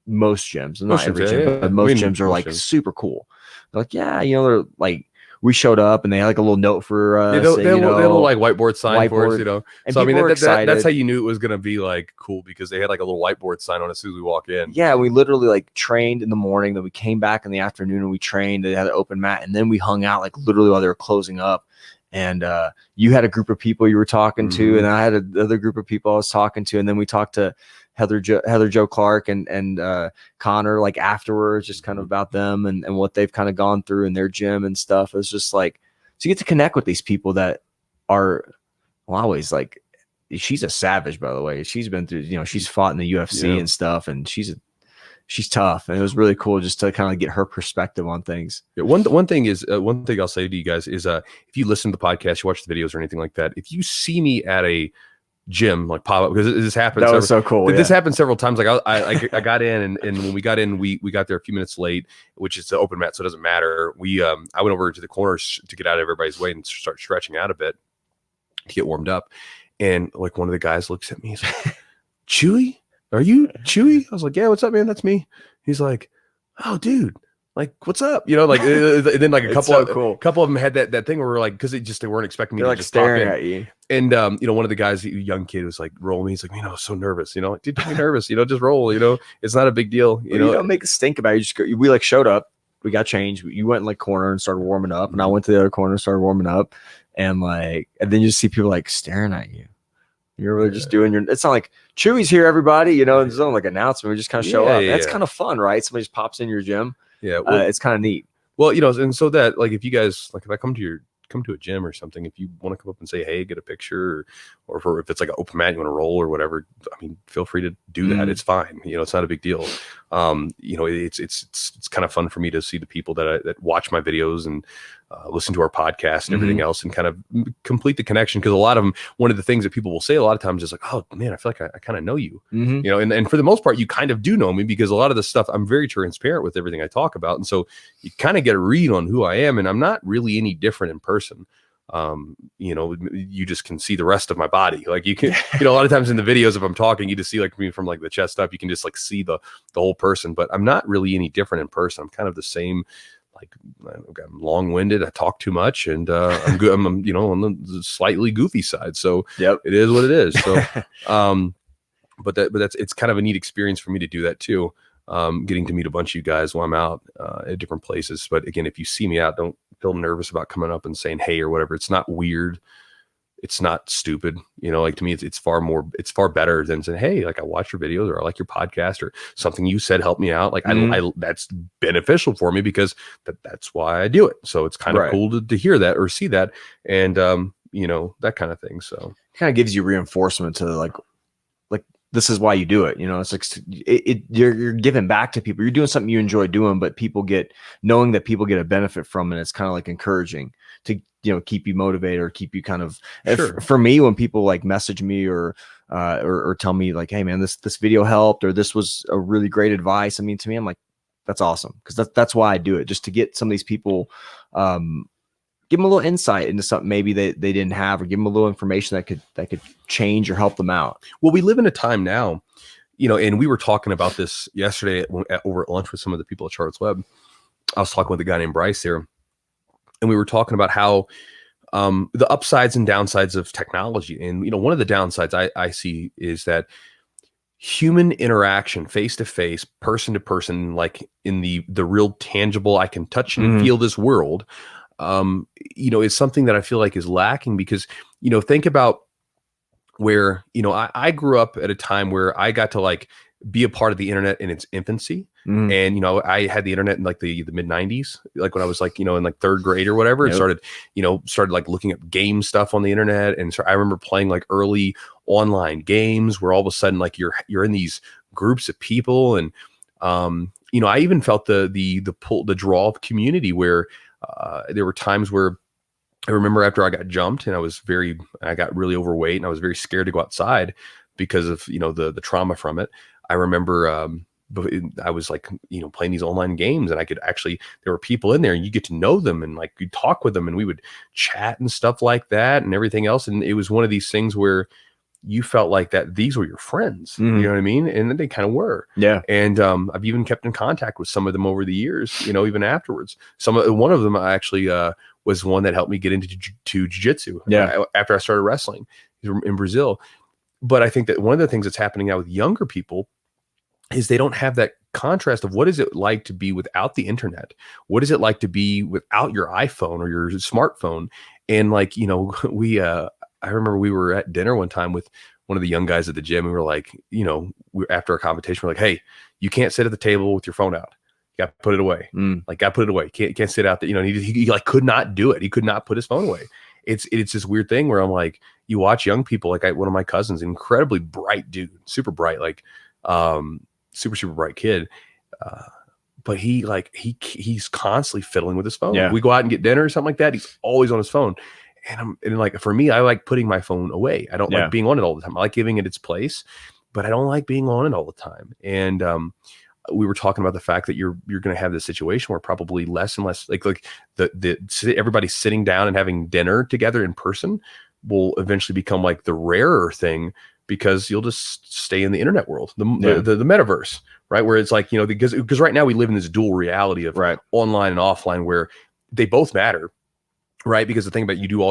most gyms, and not every gym, but most gyms are like super cool. They're like, they're like, we showed up and they had like a little note for us. They had a little like whiteboard sign for us, And so I mean, that's how you knew it was going to be like cool, because they had like a little whiteboard sign on as soon as we walk in. Yeah, we literally like trained in the morning, then we came back in the afternoon and we trained. They had an open mat, and then we hung out like literally while they were closing up. And you had a group of people you were talking to, and I had another group of people I was talking to, and then we talked to Heather Jo Clark and Connor like afterwards, just kind of about them and what they've kind of gone through in their gym and stuff. It's just like, so you get to connect with these people that are, well, always like, she's a savage, by the way. She's been through, she's fought in the UFC and stuff, and she's tough. And it was really cool just to kind of get her perspective on things. Yeah, one thing I'll say to you guys is, if you listen to the podcast, you watch the videos or anything like that, if you see me at a gym like pop up, because this happened. That was so cool. This happened several times. Like I got in, and when we got in, we got there a few minutes late, which is the open mat, so it doesn't matter. I went over to the corners to get out of everybody's way and start stretching out a bit to get warmed up. And like one of the guys looks at me, he's like, "Chewy, are you Chewy?" I was like, "Yeah, what's up, man? That's me." He's like, "Oh, dude, like, what's up?" Like, and then like a couple of them had that thing where we're like, because they weren't expecting me to like just staring at you. And one of the guys, a young kid, was like, "Roll me." He's like, I was so nervous, like, dude, don't be nervous, just roll, it's not a big deal, you don't make a stink about it. We like showed up, we got changed. You went in like corner and started warming up, and I went to the other corner and started warming up, and then you just see people like staring at you. You're really just doing it's not like Chewy's here, everybody, there's no like announcement. We just kind of show up. That's kind of fun, right? Somebody just pops in your gym. Yeah. Well, it's kind of neat. Well, and so that, like, if you guys, like, if I come to a gym or something, if you want to come up and say, hey, get a picture, or if it's like an open mat, you want to roll or whatever, I mean, feel free to do that. It's fine. It's not a big deal. It's kind of fun for me to see the people that watch my videos and listen to our podcast and everything else, and kind of complete the connection. Because a lot of them, one of the things that people will say a lot of times is like, "Oh man, I feel like I kind of know you," and for the most part, you kind of do know me, because a lot of the stuff, I'm very transparent with everything I talk about, and so you kind of get a read on who I am, and I'm not really any different in person. You just can see the rest of my body. Like you can, a lot of times in the videos, if I'm talking, you just see like me from like the chest up, you can just like see the whole person, but I'm not really any different in person. I'm kind of the same. Like, I'm long-winded. I talk too much, and I'm good. I'm on the slightly goofy side. So it is what it is. So, but it's kind of a neat experience for me to do that too. Getting to meet a bunch of you guys while I'm out at different places. But again, if you see me out, don't feel nervous about coming up and saying hey or whatever. It's not weird. It's not stupid. Like, to me, it's far better than saying, hey, like, I watch your videos, or I like your podcast, or something you said helped me out. Like, I that's beneficial for me, because that's why I do it. So it's kind of cool to hear that or see that, and that kind of thing. So it kind of gives you reinforcement to like this is why you do it. It's like you're giving back to people. You're doing something you enjoy doing, but knowing that people get a benefit from it. It's kind of like encouraging to, keep you motivated, or keep you kind of, for me, when people like message me or tell me like, hey man, this video helped, or this was a really great advice. I mean, to me, I'm like, that's awesome. Cause that's why I do it, just to get some of these people, give them a little insight into something maybe they didn't have, or give them a little information that could change or help them out. Well, we live in a time now, and we were talking about this yesterday over at lunch with some of the people at Charlotte's Web. I was talking with a guy named Bryce there, and we were talking about how the upsides and downsides of technology. And, one of the downsides I see is that human interaction, face to face, person to person, like in the real tangible, I can touch and feel this world, is something that I feel like is lacking, because, think about where, I grew up at a time where I got to like be a part of the internet in its infancy. And, I had the internet in like the mid 90s, like when I was like, in like third grade or whatever, and started like looking up game stuff on the internet. And so I remember playing like early online games where all of a sudden, like you're in these groups of people. And, I even felt the draw of community where, there were times where I remember after I got jumped and I got really overweight, and I was very scared to go outside because of, the trauma from it. I remember, I was like, playing these online games, and there were people in there, and you get to know them, and like you talk with them, and we would chat and stuff like that and everything else. And it was one of these things where you felt like that these were your friends, you know what I mean? And then they kind of were. Yeah. And I've even kept in contact with some of them over the years, even afterwards. One of them actually was one that helped me get into jiu-jitsu after I started wrestling in Brazil. But I think that one of the things that's happening now with younger people is they don't have that contrast of what is it like to be without the internet? What is it like to be without your iPhone or your smartphone? And like, you know, I remember we were at dinner one time with one of the young guys at the gym. We were like, you know, after a competition, we're like, hey, you can't sit at the table with your phone out. You got to put it away. Like, got to put it away. Can't sit out there. You know, he like could not do it. He could not put his phone away. It's this weird thing where I'm like, you watch young people, like one of my cousins, incredibly bright dude, super bright, like super bright kid. But he's constantly fiddling with his phone. Yeah. We go out and get dinner or something like that. He's always on his phone. And like, for me, I like putting my phone away. I don't like being on it all the time. I like giving it its place, but I don't like being on it all the time. And we were talking about the fact that you're going to have this situation where probably less and less, like everybody sitting down and having dinner together in person will eventually become like the rarer thing, because you'll just stay in the internet world, the metaverse, right? Where it's like, you know, because right now we live in this dual reality of online and offline, where they both matter. Right. Because the thing about you do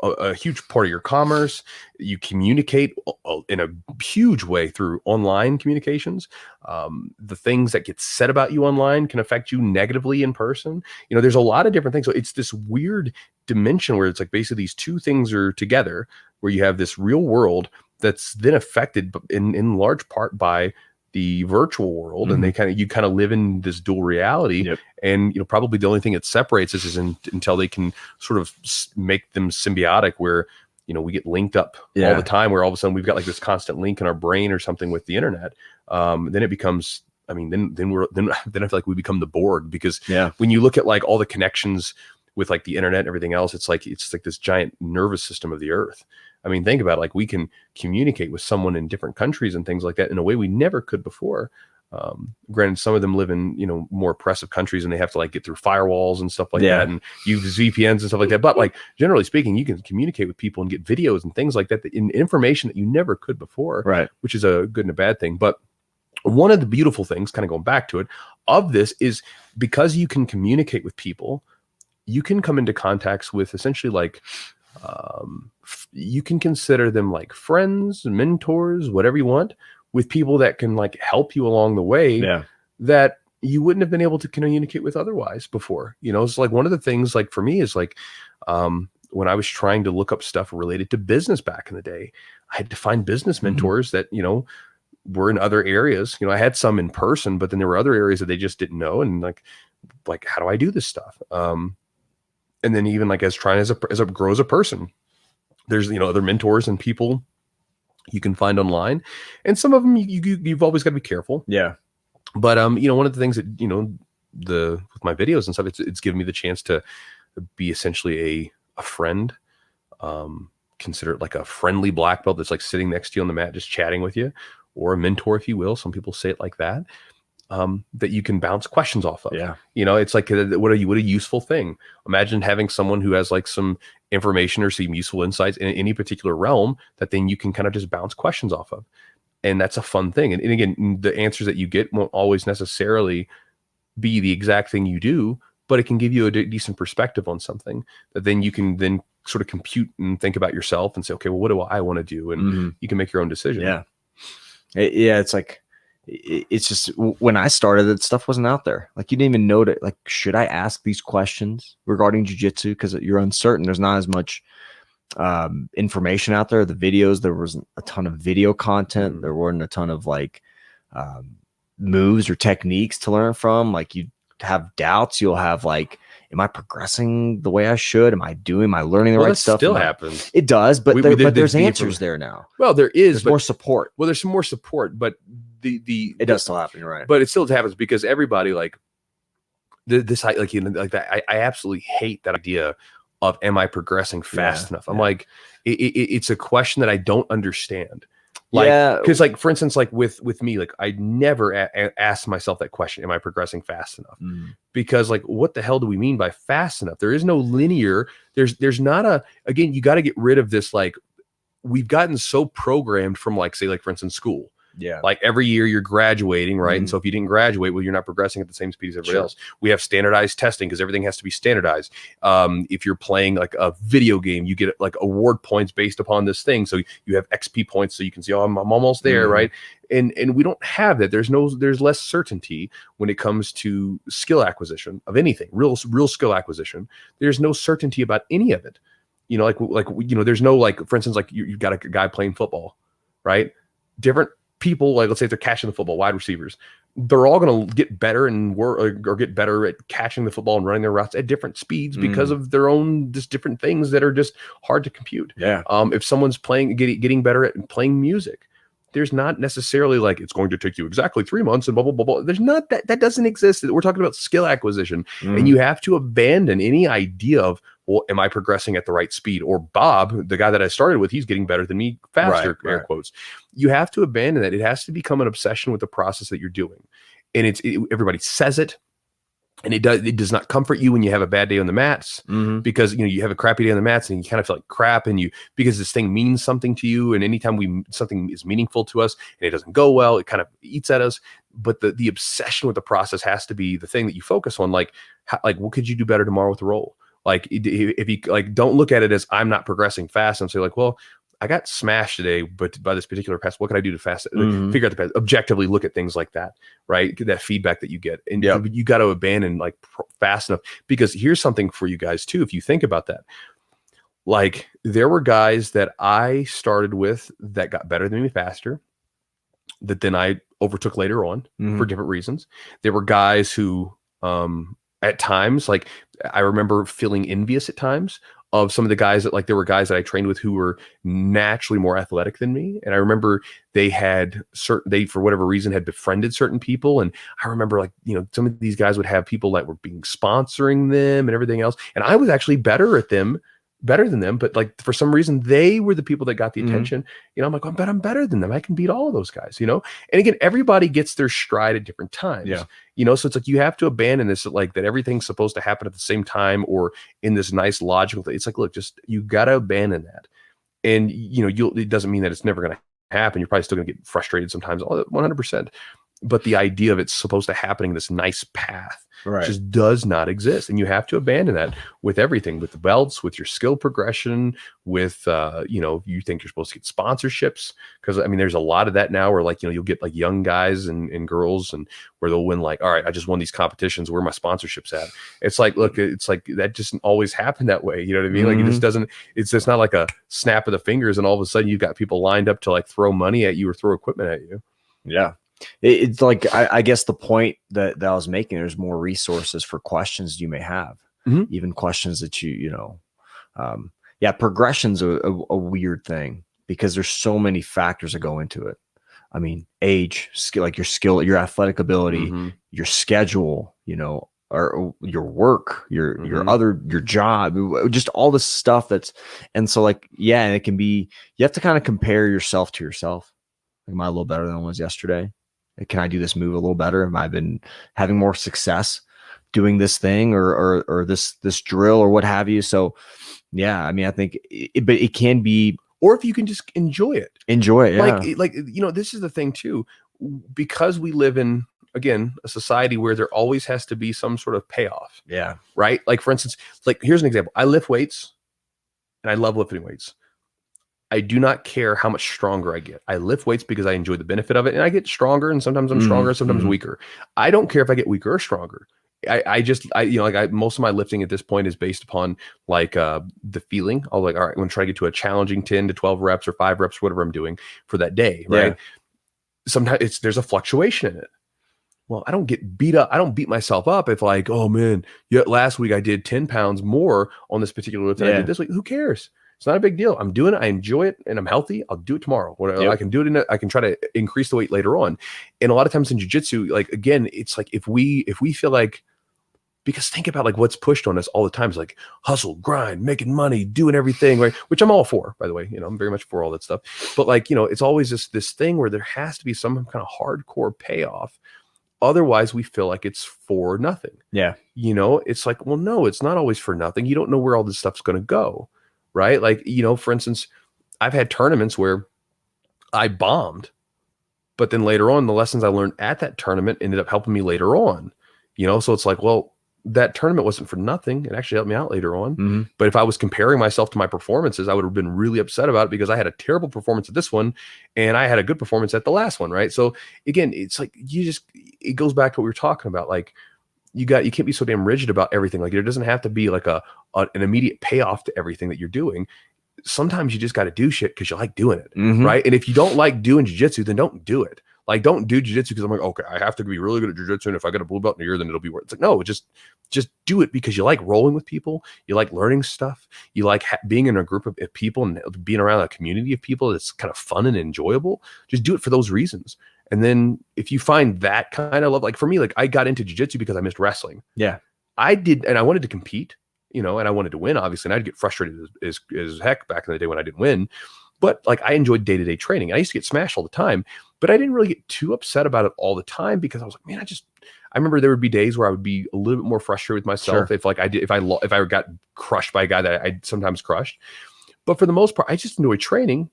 a huge part of your commerce, you communicate in a huge way through online communications. The things that get said about you online can affect you negatively in person. You know, there's a lot of different things. So it's this weird dimension where it's like basically these two things are together, where you have this real world that's then affected in large part by the virtual world, and you kind of live in this dual reality. And, you know, probably the only thing that separates us is until they can sort of make them symbiotic, where, you know, we get linked up all the time, where all of a sudden we've got like this constant link in our brain or something with the internet. Then it becomes, I mean, then I feel like we become the Borg, because when you look at like all the connections with like the internet and everything else, it's like this giant nervous system of the earth. I mean, think about it, like we can communicate with someone in different countries and things like that in a way we never could before. Granted, some of them live in, you know, more oppressive countries, and they have to like get through firewalls and stuff like that, and use VPNs and stuff like that. But like, generally speaking, you can communicate with people and get videos and things like that, in information that you never could before, right? Which is a good and a bad thing. But one of the beautiful things, kind of going back to it, of this is because you can communicate with people, you can come into contacts with essentially like, you can consider them like friends, mentors, whatever you want, with people that can like help you along the way that you wouldn't have been able to communicate with otherwise before. You know, it's like one of the things, like for me, is like when I was trying to look up stuff related to business back in the day, I had to find business mentors that, you know, were in other areas. You know, I had some in person, but then there were other areas that they just didn't know. And like, how do I do this stuff? And then even like as it grows a person, there's, you know, other mentors and people you can find online, and some of them you've always got to be careful. Yeah. But you know, one of the things that, you know, with my videos and stuff, it's given me the chance to be essentially a friend. Consider it like a friendly black belt that's like sitting next to you on the mat, just chatting with you, or a mentor, if you will. Some people say it like that. That you can bounce questions off of. Yeah. You know, it's like, what a useful thing. Imagine having someone who has like some information or some useful insights in any particular realm that then you can kind of just bounce questions off of. And that's a fun thing. And again, the answers that you get won't always necessarily be the exact thing you do, but it can give you a decent perspective on something that then you can then sort of compute and think about yourself and say, okay, well, what do I want to do? And you can make your own decision. Yeah. It's like, it's just, when I started, that stuff wasn't out there. Like, you didn't even know that, like, should I ask these questions regarding jiu-jitsu? Because you're uncertain. There's not as much information out there. The videos, there wasn't a ton of video content. There weren't a ton of like moves or techniques to learn from. Like, you have doubts. You'll have like, am I progressing the way I should? Am I learning the right stuff? Still happens. It does, but there's answers there now. Well, there's more support. Well, there's some more support, but it does still happen, right? But it still happens, because everybody like this, like, you know, like that. I absolutely hate that idea of, am I progressing fast enough? I'm like, it's a question that I don't understand. Like, because like, for instance, like with me, like I never ask myself that question, am I progressing fast enough? Because like, what the hell do we mean by fast enough? There is no linear, there's not again, you got to get rid of this. Like, we've gotten so programmed from, like, say, like, for instance, school. Yeah. Like every year you're graduating, right? And so if you didn't graduate, well, you're not progressing at the same speed as everybody else. We have standardized testing because everything has to be standardized. If you're playing like a video game, you get like award points based upon this thing. So you have XP points so you can see, oh, I'm almost there, right? And we don't have that. There's less certainty when it comes to skill acquisition of anything, real skill acquisition. There's no certainty about any of it. You know, there's no, like, for instance, like you've got a guy playing football, right? Different people, like let's say if they're catching the football, wide receivers, they're all going to get better and work or get better at catching the football and running their routes at different speeds because of their own just different things that are just hard to compute. Yeah. If someone's getting better at playing music, there's not necessarily like it's going to take you exactly 3 months and blah, blah, blah, blah. There's not that doesn't exist. We're talking about skill acquisition, and you have to abandon any idea of, well, am I progressing at the right speed? Or Bob, the guy that I started with, he's getting better than me faster, air quotes. You have to abandon that. It has to become an obsession with the process that you're doing. And everybody says it. And it does not comfort you when you have a bad day on the mats, because you have a crappy day on the mats and you kind of feel like crap, and because this thing means something to you, and anytime something is meaningful to us and it doesn't go well, it kind of eats at us. But the obsession with the process has to be the thing that you focus on. Like what could you do better tomorrow with the roll? Like if you like, don't look at it as I'm not progressing fast and say like, well, I got smashed today, but by this particular pass, what can I do to figure out the pass? Objectively look at things like that, right? That feedback that you get. And you got to abandon like fast enough, because here's something for you guys too. If you think about that, like there were guys that I started with that got better than me faster, that then I overtook later on for different reasons. There were guys who, at times, like I remember feeling envious at times of some of the guys that, like, there were guys that I trained with who were naturally more athletic than me. And I remember they for whatever reason had befriended certain people. And I remember, like, some of these guys would have people that were sponsoring them and everything else. And I was actually better than them, but like for some reason they were the people that got the attention. I'm like, I'm better than them. I can beat all of those guys, And again, everybody gets their stride at different times. So it's like you have to abandon this, like that everything's supposed to happen at the same time or in this nice logical thing. It's like, look, just you got to abandon that. And it doesn't mean that it's never going to happen. You're probably still going to get frustrated sometimes, 100%. But the idea of it's supposed to happen in this nice path just does not exist. And you have to abandon that with everything, with the belts, with your skill progression, with, you think you're supposed to get sponsorships. Because, I mean, there's a lot of that now where, like, you'll get like young guys and girls and where they'll win, like, all right, I just won these competitions. Where are my sponsorships at? It's like, look, it's like that just always happened that way. You know what I mean? Like, it just doesn't, it's just not like a snap of the fingers and all of a sudden you've got people lined up to like throw money at you or throw equipment at you. Yeah. It's like, I guess the point that I was making, there's more resources for questions you may have, even questions that progression's a weird thing because there's so many factors that go into it. I mean, age, skill, like your athletic ability, your schedule, or your work, your job, just all this stuff and so like, and it can be, you have to kind of compare yourself to yourself. Like, am I a little better than I was yesterday? Can I do this move a little better? Have I been having more success doing this thing or this drill or what have you? So, I mean, I think but it can be, or if you can just enjoy it. Yeah. Like, this is the thing too, because we live in, again, a society where there always has to be some sort of payoff. Yeah. Right. Like, for instance, like, here's an example. I lift weights and I love lifting weights. I do not care how much stronger I get. I lift weights because I enjoy the benefit of it, and I get stronger, and sometimes I'm stronger, sometimes weaker. I don't care if I get weaker or stronger. Most of my lifting at this point is based upon like the feeling. I'll like, all right, I'm gonna try to get to a challenging 10 to 12 reps or 5 reps, whatever I'm doing for that day. Right. Yeah. Sometimes there's a fluctuation in it. Well, I don't get beat up. I don't beat myself up if like, oh man, last week I did 10 pounds more on this particular lift than I did this week. Who cares? It's not a big deal. I'm doing it. I enjoy it and I'm healthy. I'll do it tomorrow. I can do it I can try to increase the weight later on. And a lot of times in jiu-jitsu, like, again, it's like, if we feel like, because think about like what's pushed on us all the time is like hustle, grind, making money, doing everything, right? Which I'm all for, by the way. I'm very much for all that stuff. But like, it's always this thing where there has to be some kind of hardcore payoff. Otherwise, we feel like it's for nothing. Yeah. It's like, well, no, it's not always for nothing. You don't know where all this stuff's going to go. Right. Like, for instance, I've had tournaments where I bombed, But then later on, the lessons I learned at that tournament ended up helping me later on, you know? So it's like, well, that tournament wasn't for nothing. It actually helped me out later on. But if I was comparing myself to my performances, I would have been really upset about it because I had a terrible performance at this one and I had a good performance at the last one, right? So again, it's like it goes back to what we were talking about. Like you can't be so damn rigid about everything. Like there doesn't have to be like an immediate payoff to everything that you're doing. Sometimes you just got to do shit because you like doing it, right? And if you don't like doing jiu-jitsu, then don't do it. Like, don't do jiu-jitsu because I'm like, okay, I have to be really good at jiu-jitsu, and if I get a blue belt in a year, then it'll be worth it. It's like, no, just do it because you like rolling with people, you like learning stuff, you like being in a group of people and being around a community of people that's kind of fun and enjoyable. Just do it for those reasons. And then if you find that kind of love, like for me, like I got into jiu-jitsu because I missed wrestling. Yeah, I did, and I wanted to compete, you know, and I wanted to win, obviously, and I'd get frustrated as heck back in the day when I didn't win. But like I enjoyed day-to-day training. I used to get smashed all the time, but I didn't really get too upset about it all the time because I was like, man, I remember there would be days where I would be a little bit more frustrated with myself if like if I got crushed by a guy that I sometimes crushed. But for the most part, I just enjoyed training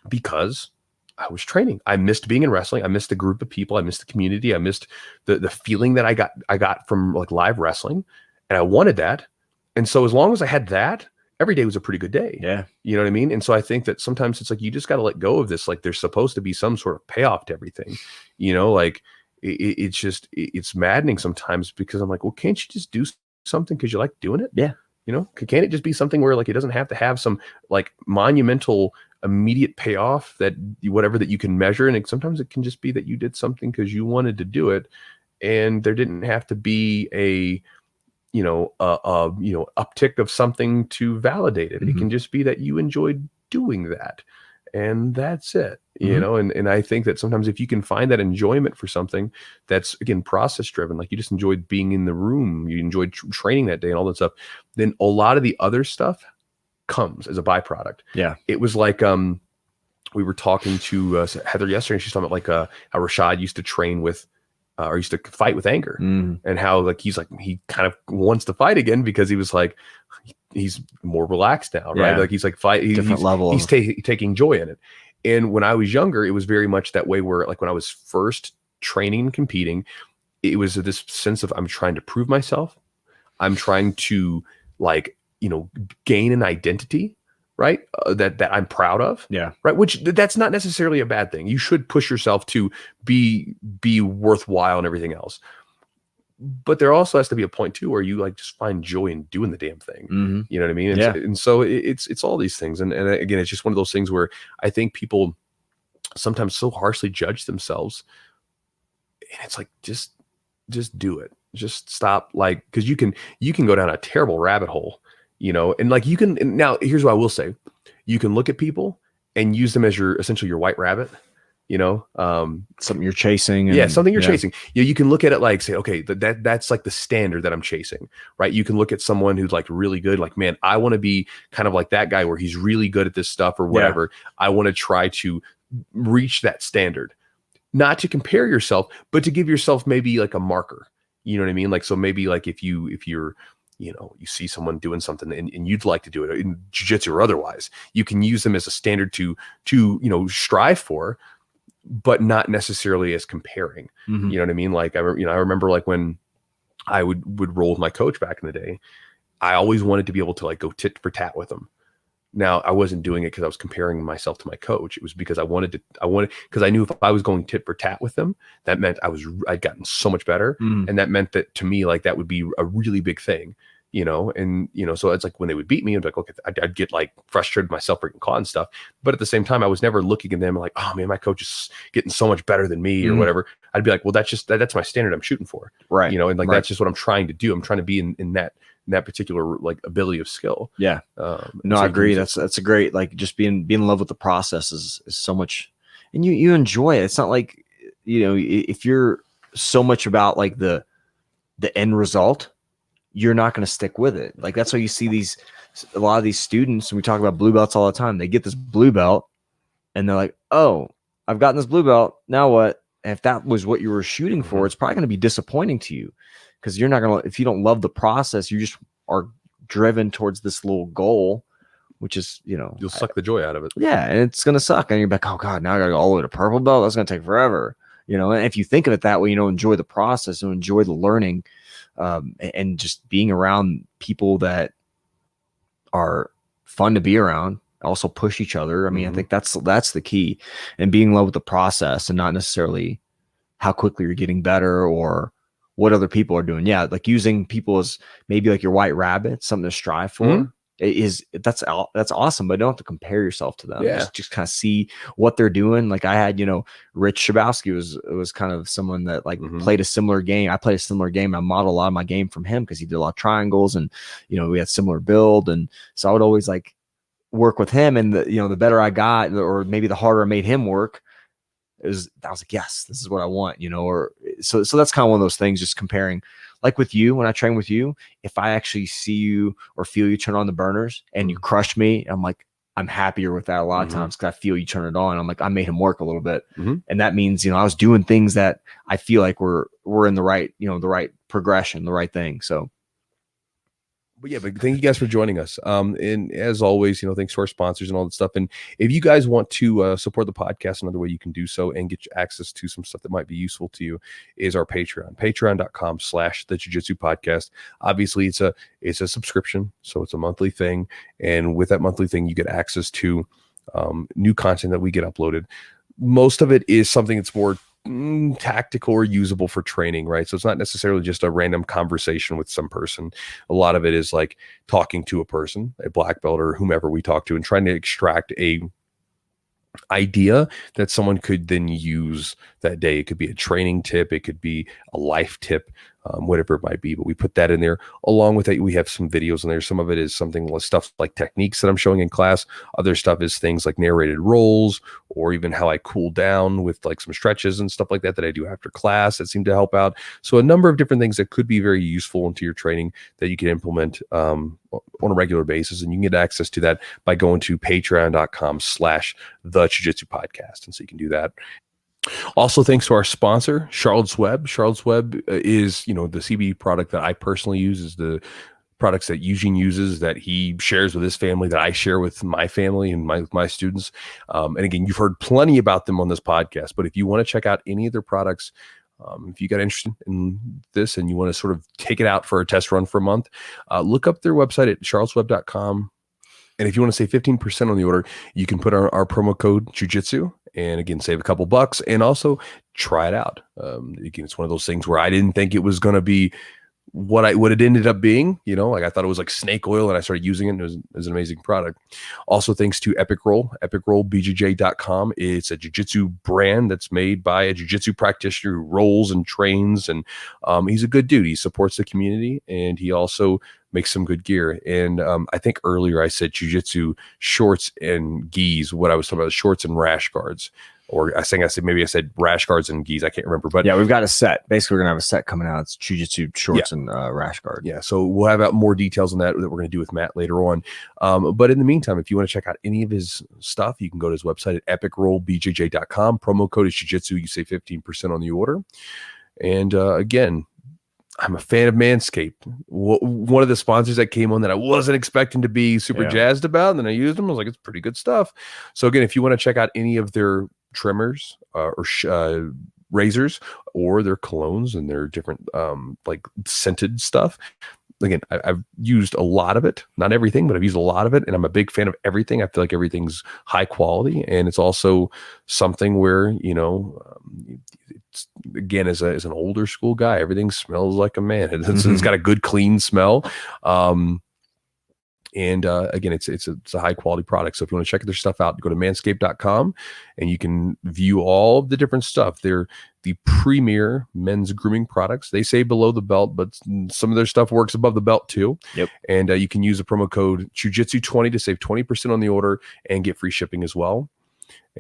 because I was training. I missed being in wrestling. I missed the group of people. I missed the community. I missed the feeling that I got from like live wrestling, and I wanted that. And so as long as I had that, every day was a pretty good day. Yeah. You know what I mean? And so I think that sometimes it's like, you just got to let go of this. Like there's supposed to be some sort of payoff to everything, you know, like it's maddening sometimes because I'm like, well, can't you just do something because you like doing it? Yeah. You know, can't it just be something where like, it doesn't have to have some like monumental immediate payoff that whatever that you can measure. And sometimes it can just be that you did something because you wanted to do it. And there didn't have to be a uptick of something to validate it. It can just be that you enjoyed doing that, and that's it. You know, and I think that sometimes if you can find that enjoyment for something that's again process driven, like you just enjoyed being in the room, you enjoyed training that day and all that stuff, then a lot of the other stuff comes as a byproduct. Yeah, it was like we were talking to Heather yesterday, and she's talking about like how Rashad used to train with. Or used to fight with anger, and how like he kind of wants to fight again because he was like he's more relaxed now, right? Like he's like different level. He's taking joy in it. And when I was younger, it was very much that way. Where like when I was first training and competing, it was this sense of I'm trying to prove myself, I'm trying to gain an identity. Right. That I'm proud of. Yeah. Right. Which that's not necessarily a bad thing. You should push yourself to be worthwhile and everything else. But there also has to be a point too, where you like just find joy in doing the damn thing. You know what I mean? And so it's all these things. And again, it's just one of those things where I think people sometimes so harshly judge themselves, and it's like, just do it. Just stop. Like, cause you can go down a terrible rabbit hole. You know, and like and now here's what I will say. You can look at people and use them as essentially your white rabbit, you know, something you're chasing. Something you're chasing. You can look at it like say, okay, that's like the standard that I'm chasing, right? You can look at someone who's like really good. Like, man, I want to be kind of like that guy where he's really good at this stuff or whatever. I want to try to reach that standard, not to compare yourself, but to give yourself maybe like a marker, you know what I mean? Like, so maybe like if you're, you know, you see someone doing something and you'd like to do it in jiu-jitsu or otherwise, you can use them as a standard to strive for, but not necessarily as comparing. You know what I mean? Like I remember like when I would roll with my coach back in the day, I always wanted to be able to like go tit for tat with him. Now I wasn't doing it because I was comparing myself to my coach. It was because I wanted because I knew if I was going tit for tat with them, that meant I'd gotten so much better. And that meant that to me, like that would be a really big thing, you know? And, you know, so it's like when they would beat me, I'd be like, okay, I'd get like frustrated myself freaking caught and stuff. But at the same time, I was never looking at them like, oh man, my coach is getting so much better than me or whatever. I'd be like, well, that's my standard I'm shooting for. Right. You know, and like, that's just what I'm trying to do. I'm trying to be in that particular like ability of skill. Yeah. No, I agree. That's a great, like just being in love with the process is so much, and you enjoy it. It's not like, you know, if you're so much about like the end result, you're not going to stick with it. Like that's why you see a lot of these students, and we talk about blue belts all the time. They get this blue belt and they're like, oh, I've gotten this blue belt. Now what? And if that was what you were shooting for, it's probably going to be disappointing to you. Because you're not going to, if you don't love the process, you just are driven towards this little goal. which is, you'll suck the joy out of it. Yeah. And it's going to suck. And you're like, oh God, now I gotta go all the way to purple belt. That's going to take forever. And if you think of it that way, enjoy the process and enjoy the learning, and just being around people that are fun to be around, also push each other. I mean, I think that's the key, and being in love with the process and not necessarily how quickly you're getting better or what other people are doing. Yeah. Like using people as maybe like your white rabbit, something to strive for. That's awesome, but don't have to compare yourself to them. Yeah. Just kind of see what they're doing. Like I had, Rich Shabowski was kind of someone that like played a similar game. I played a similar game. I modeled a lot of my game from him because he did a lot of triangles, and we had similar build, and so I would always like work with him. And the better I got, or maybe the harder I made him work, I was like, yes, this is what I want, or so that's kind of one of those things, just comparing. Like with you, when I train with you, if I actually see you or feel you turn on the burners and you crush me, I'm like, I'm happier with that a lot of times because I feel you turn it on. I'm like, I made him work a little bit. And that means, I was doing things that I feel like we're in the right, the right progression, the right thing. So. But thank you guys for joining us. And as always, thanks to our sponsors and all that stuff. And if you guys want to support the podcast, another way you can do so and get access to some stuff that might be useful to you is our Patreon, patreon.com/the Jiu-Jitsu podcast. Obviously it's a subscription, so it's a monthly thing. And with that monthly thing, you get access to new content that we get uploaded. Most of it is something that's more tactical or usable for training, right? So it's not necessarily just a random conversation with some person. A lot of it is like talking to a person, a black belt or whomever we talk to, and trying to extract a idea that someone could then use that day. It could be a training tip, it could be a life tip, whatever it might be, but we put that in there. Along with that, we have some videos in there. Some of it is stuff like techniques that I'm showing in class. Other stuff is things like narrated rolls, or even how I cool down with like some stretches and stuff like that I do after class that seem to help out. So a number of different things that could be very useful into your training that you can implement on a regular basis. And you can get access to that by going to patreon.com/the Jiu-Jitsu podcast. And so you can do that. Also, thanks to our sponsor, Charlotte's Web. Charlotte's Web is, the CBD product that I personally use, is the products that Eugene uses, that he shares with his family, that I share with my family and my students. And again, you've heard plenty about them on this podcast, but if you want to check out any of their products, if you got interested in this and you want to sort of take it out for a test run for a month, look up their website at charlottesweb.com. And if you want to save 15% on the order, you can put our promo code Jiu-Jitsu, and again, save a couple bucks and also try it out. Again, it's one of those things where I didn't think it was going to be what it ended up being. Like I thought it was like snake oil, and I started using it, and it was an amazing product. Also, thanks to Epic Roll, epicrollbjj.com. It's a jiu-jitsu brand that's made by a jiu-jitsu practitioner who rolls and trains, and he's a good dude. He supports the community, and he also makes some good gear. And I think earlier I said jiu-jitsu shorts and gis. What I was talking about, shorts and rash guards. Or I said rash guards and gis. I can't remember, but yeah, we've got a set. Basically, we're gonna have a set coming out. It's jiu-jitsu shorts and rash guard. Yeah, so we'll have out more details on that we're going to do with Matt later on. But in the meantime, if you want to check out any of his stuff, you can go to his website at epicrollbjj.com. Promo code is Jiu-Jitsu. You save 15% on the order. And again, I'm a fan of Manscaped. One of the sponsors that came on that I wasn't expecting to be super jazzed about, and then I used them. I was like, it's pretty good stuff. So again, if you want to check out any of their trimmers or razors, or their colognes and their different like scented stuff, again, I've used a lot of it, not everything, but I've used a lot of it, and I'm a big fan of everything. I feel like everything's high quality, and it's also something where it's, again, as an older school guy, everything smells like a man. It's got a good clean smell. And again, it's a high quality product. So if you want to check their stuff out, go to manscaped.com and you can view all of the different stuff. They're the premier men's grooming products. They say below the belt, but some of their stuff works above the belt too. Yep. And you can use the promo code Jiu-Jitsu20 to save 20% on the order and get free shipping as well.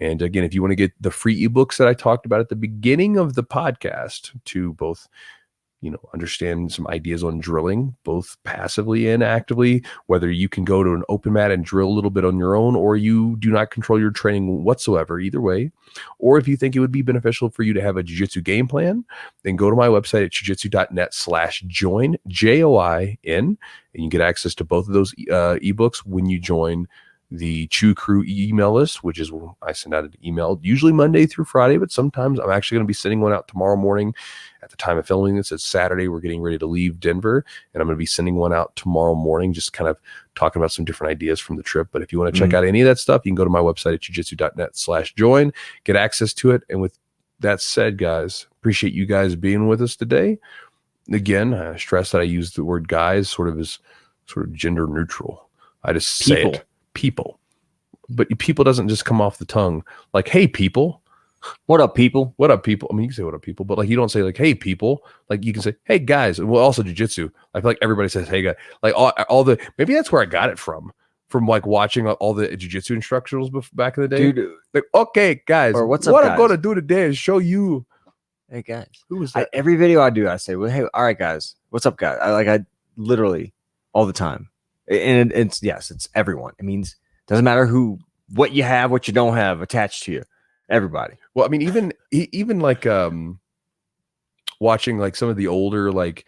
And again, if you want to get the free ebooks that I talked about at the beginning of the podcast to both, understand some ideas on drilling, both passively and actively, whether you can go to an open mat and drill a little bit on your own, or you do not control your training whatsoever, either way. Or if you think it would be beneficial for you to have a jiu-jitsu game plan, then go to my website at jiu-jitsu.net/join, JOIN, and you get access to both of those ebooks when you join the Chew Crew email list, which is when I send out an email, usually Monday through Friday, but sometimes I'm actually going to be sending one out tomorrow morning. At the time of filming this, it's Saturday. We're getting ready to leave Denver, and I'm going to be sending one out tomorrow morning, just kind of talking about some different ideas from the trip. But if you want to check out any of that stuff, you can go to my website at jujitsu.net/join, get access to it. And with that said, guys, appreciate you guys being with us today. Again, I stress that I use the word guys sort of gender neutral. I just say it. People. But people doesn't just come off the tongue like, hey, people. What up, people? What up, people? I mean, you can say what up, people, but like you don't say like, hey, people. Like you can say, hey, guys. Well, also jiu-jitsu. I feel like everybody says, hey, guy. Like all the, maybe that's where I got it from like watching all the jiu-jitsu instructionals back in the day. Dude, like, okay, guys. Or what's up, what guys? I'm going to do today is show you. Hey, guys. Who was that? Every video I do, I say, well, hey, all right, guys. What's up, guys? I literally all the time. And it's everyone. It means doesn't matter what you have, what you don't have attached to you. Everybody. Well, I mean, even like watching like some of the older like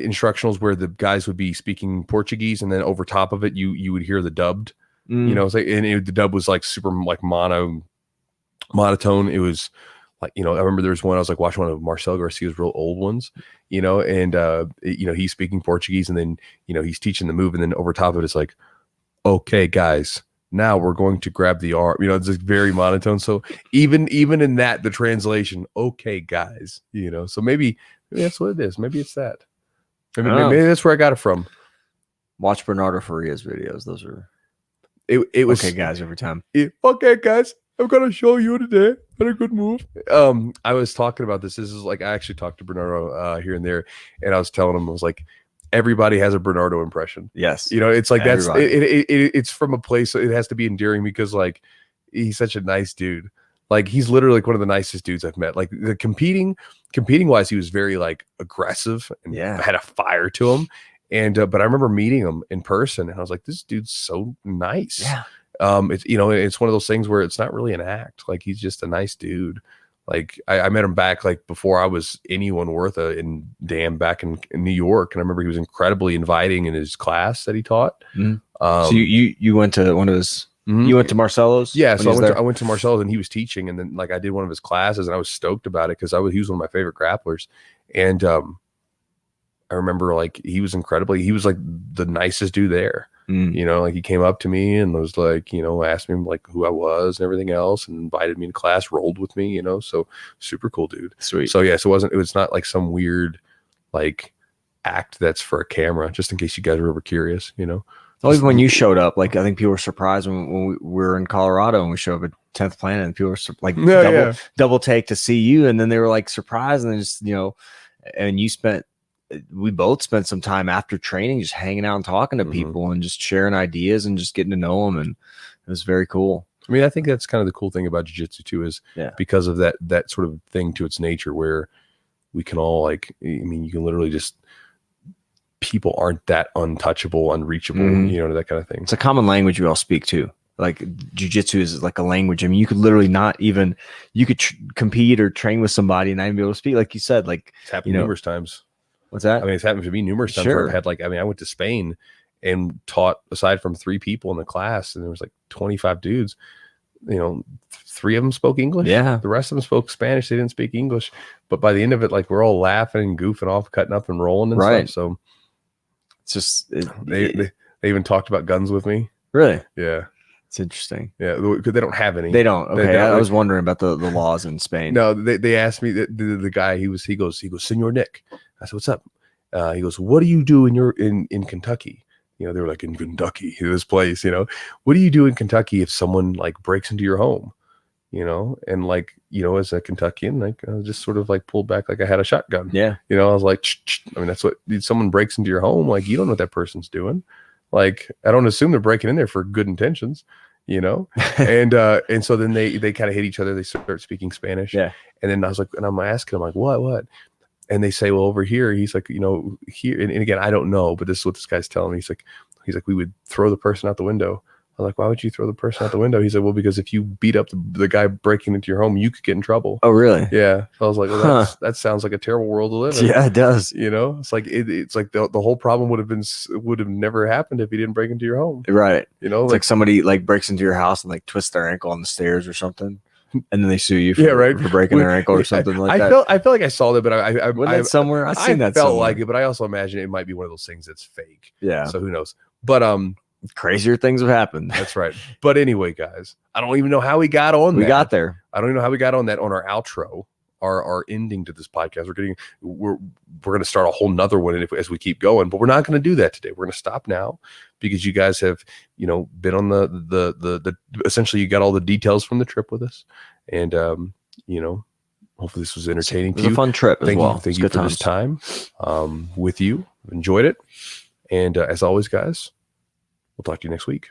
instructionals where the guys would be speaking Portuguese, and then over top of it, you would hear the dubbed. You know, it's like, and the dub was like super like monotone. It was like, you know, I remember there was one I was like watching one of Marcel Garcia's real old ones, you know, and you know, he's speaking Portuguese, and then you know he's teaching the move, and then over top of it, it's like, okay, guys. Now we're going to grab the arm. You know, it's like very monotone. So even in that, the translation, okay, guys, you know, so maybe that's what it is. Maybe it's that. Maybe that's where I got it from. Watch Bernardo Faria's videos. Those are it was okay, guys, every time. Okay, guys, I'm gonna show you today. What a good move. I was talking about this. This is like I actually talked to Bernardo here and there, and I was telling him, I was like, everybody has a Bernardo impression. Yes. You know, it's like everybody. It's from a place, it has to be endearing because like he's such a nice dude. Like he's literally like one of the nicest dudes I've met. Like the competing wise, he was very like aggressive and had a fire to him. And but I remember meeting him in person, and I was like, this dude's so nice. Yeah. It's, you know, it's one of those things where it's not really an act. Like he's just a nice dude. Like I met him back like before I was anyone worth back in New York, and I remember he was incredibly inviting in his class that he taught. So you went to one of his you went to Marcelo's? Yeah, so I went to Marcelo's, and he was teaching, and then like I did one of his classes, and I was stoked about it because he was one of my favorite grapplers, and I remember like he was like the nicest dude there. You know, like he came up to me and was like, you know, asked me like who I was and everything else, and invited me to class, rolled with me, you know, so super cool dude. Sweet. So yeah, so it was not like some weird like act that's for a camera, just in case you guys are ever curious, you know. Well, even when you showed up, like I think people were surprised when we were in Colorado and we showed up at 10th Planet, and people were like double take to see you, and then they were like surprised, and then just, you know, and we both spent some time after training just hanging out and talking to people and just sharing ideas and just getting to know them, and it was very cool. I mean, I think that's kind of the cool thing about jiu-jitsu too, is because of that sort of thing to its nature, where we can all like, I mean, you can literally just, people aren't that untouchable, unreachable, you know, that kind of thing. It's a common language we all speak too. Like jiu-jitsu is like a language. I mean, you could literally you could compete or train with somebody and not even be able to speak. Like you said, like it's happened numerous times. What's that? I mean, it's happened to me numerous times. Where I've had like, I mean, I went to Spain and taught, aside from 3 people in the class, and there was like 25 dudes, you know, 3 of them spoke English. Yeah. The rest of them spoke Spanish. They didn't speak English. But by the end of it, like we're all laughing and goofing off, cutting up and rolling and stuff. So it's just, they even talked about guns with me. Really? Yeah. It's interesting. Yeah. Because they don't have any. They don't. Okay. I was wondering about the laws in Spain. No, they asked me, the guy, he goes, Senor Nick. I said, what's up? He goes, what do you do in Kentucky? You know, they were like, in Kentucky, this place, you know, what do you do in Kentucky if someone like breaks into your home, you know? And like, you know, as a Kentuckian, like I just sort of like pulled back like I had a shotgun. Yeah. You know, I was like, I mean, that's what, someone breaks into your home, like you don't know what that person's doing. Like, I don't assume they're breaking in there for good intentions, you know? And so then they kind of hit each other. They start speaking Spanish. Yeah. And then I was like, and I'm asking him like, what? And they say, well, over here, he's like, you know, here, and again, I don't know, but this is what this guy's telling me. He's like, we would throw the person out the window. I'm like, why would you throw the person out the window? He said, well, because if you beat up the guy breaking into your home, you could get in trouble. Oh, really? Yeah. So I was like, well, that sounds like a terrible world to live in. Yeah, it does. You know, it's like it's like the whole problem would have never happened if he didn't break into your home. Right. You know, it's like somebody like breaks into your house and like twists their ankle on the stairs or something, and then they sue you for breaking their ankle or something like that. I felt like I saw that, but I somewhere. I've seen that. Felt somewhere. like it, but I also imagine it might be one of those things that's fake. Yeah. So who knows? But crazier things have happened. That's right. But anyway, guys, I don't even know how we got on. We got there. I don't even know how we got on that on our outro, our ending to this podcast. We're going to start a whole nother one as we keep going, but we're not going to do that today. We're going to stop now because you guys have, been on the essentially you got all the details from the trip with us, and hopefully this was entertaining to you. It was a fun trip as well. Thank you for this time with you. Enjoyed it, and as always, guys. We'll talk to you next week.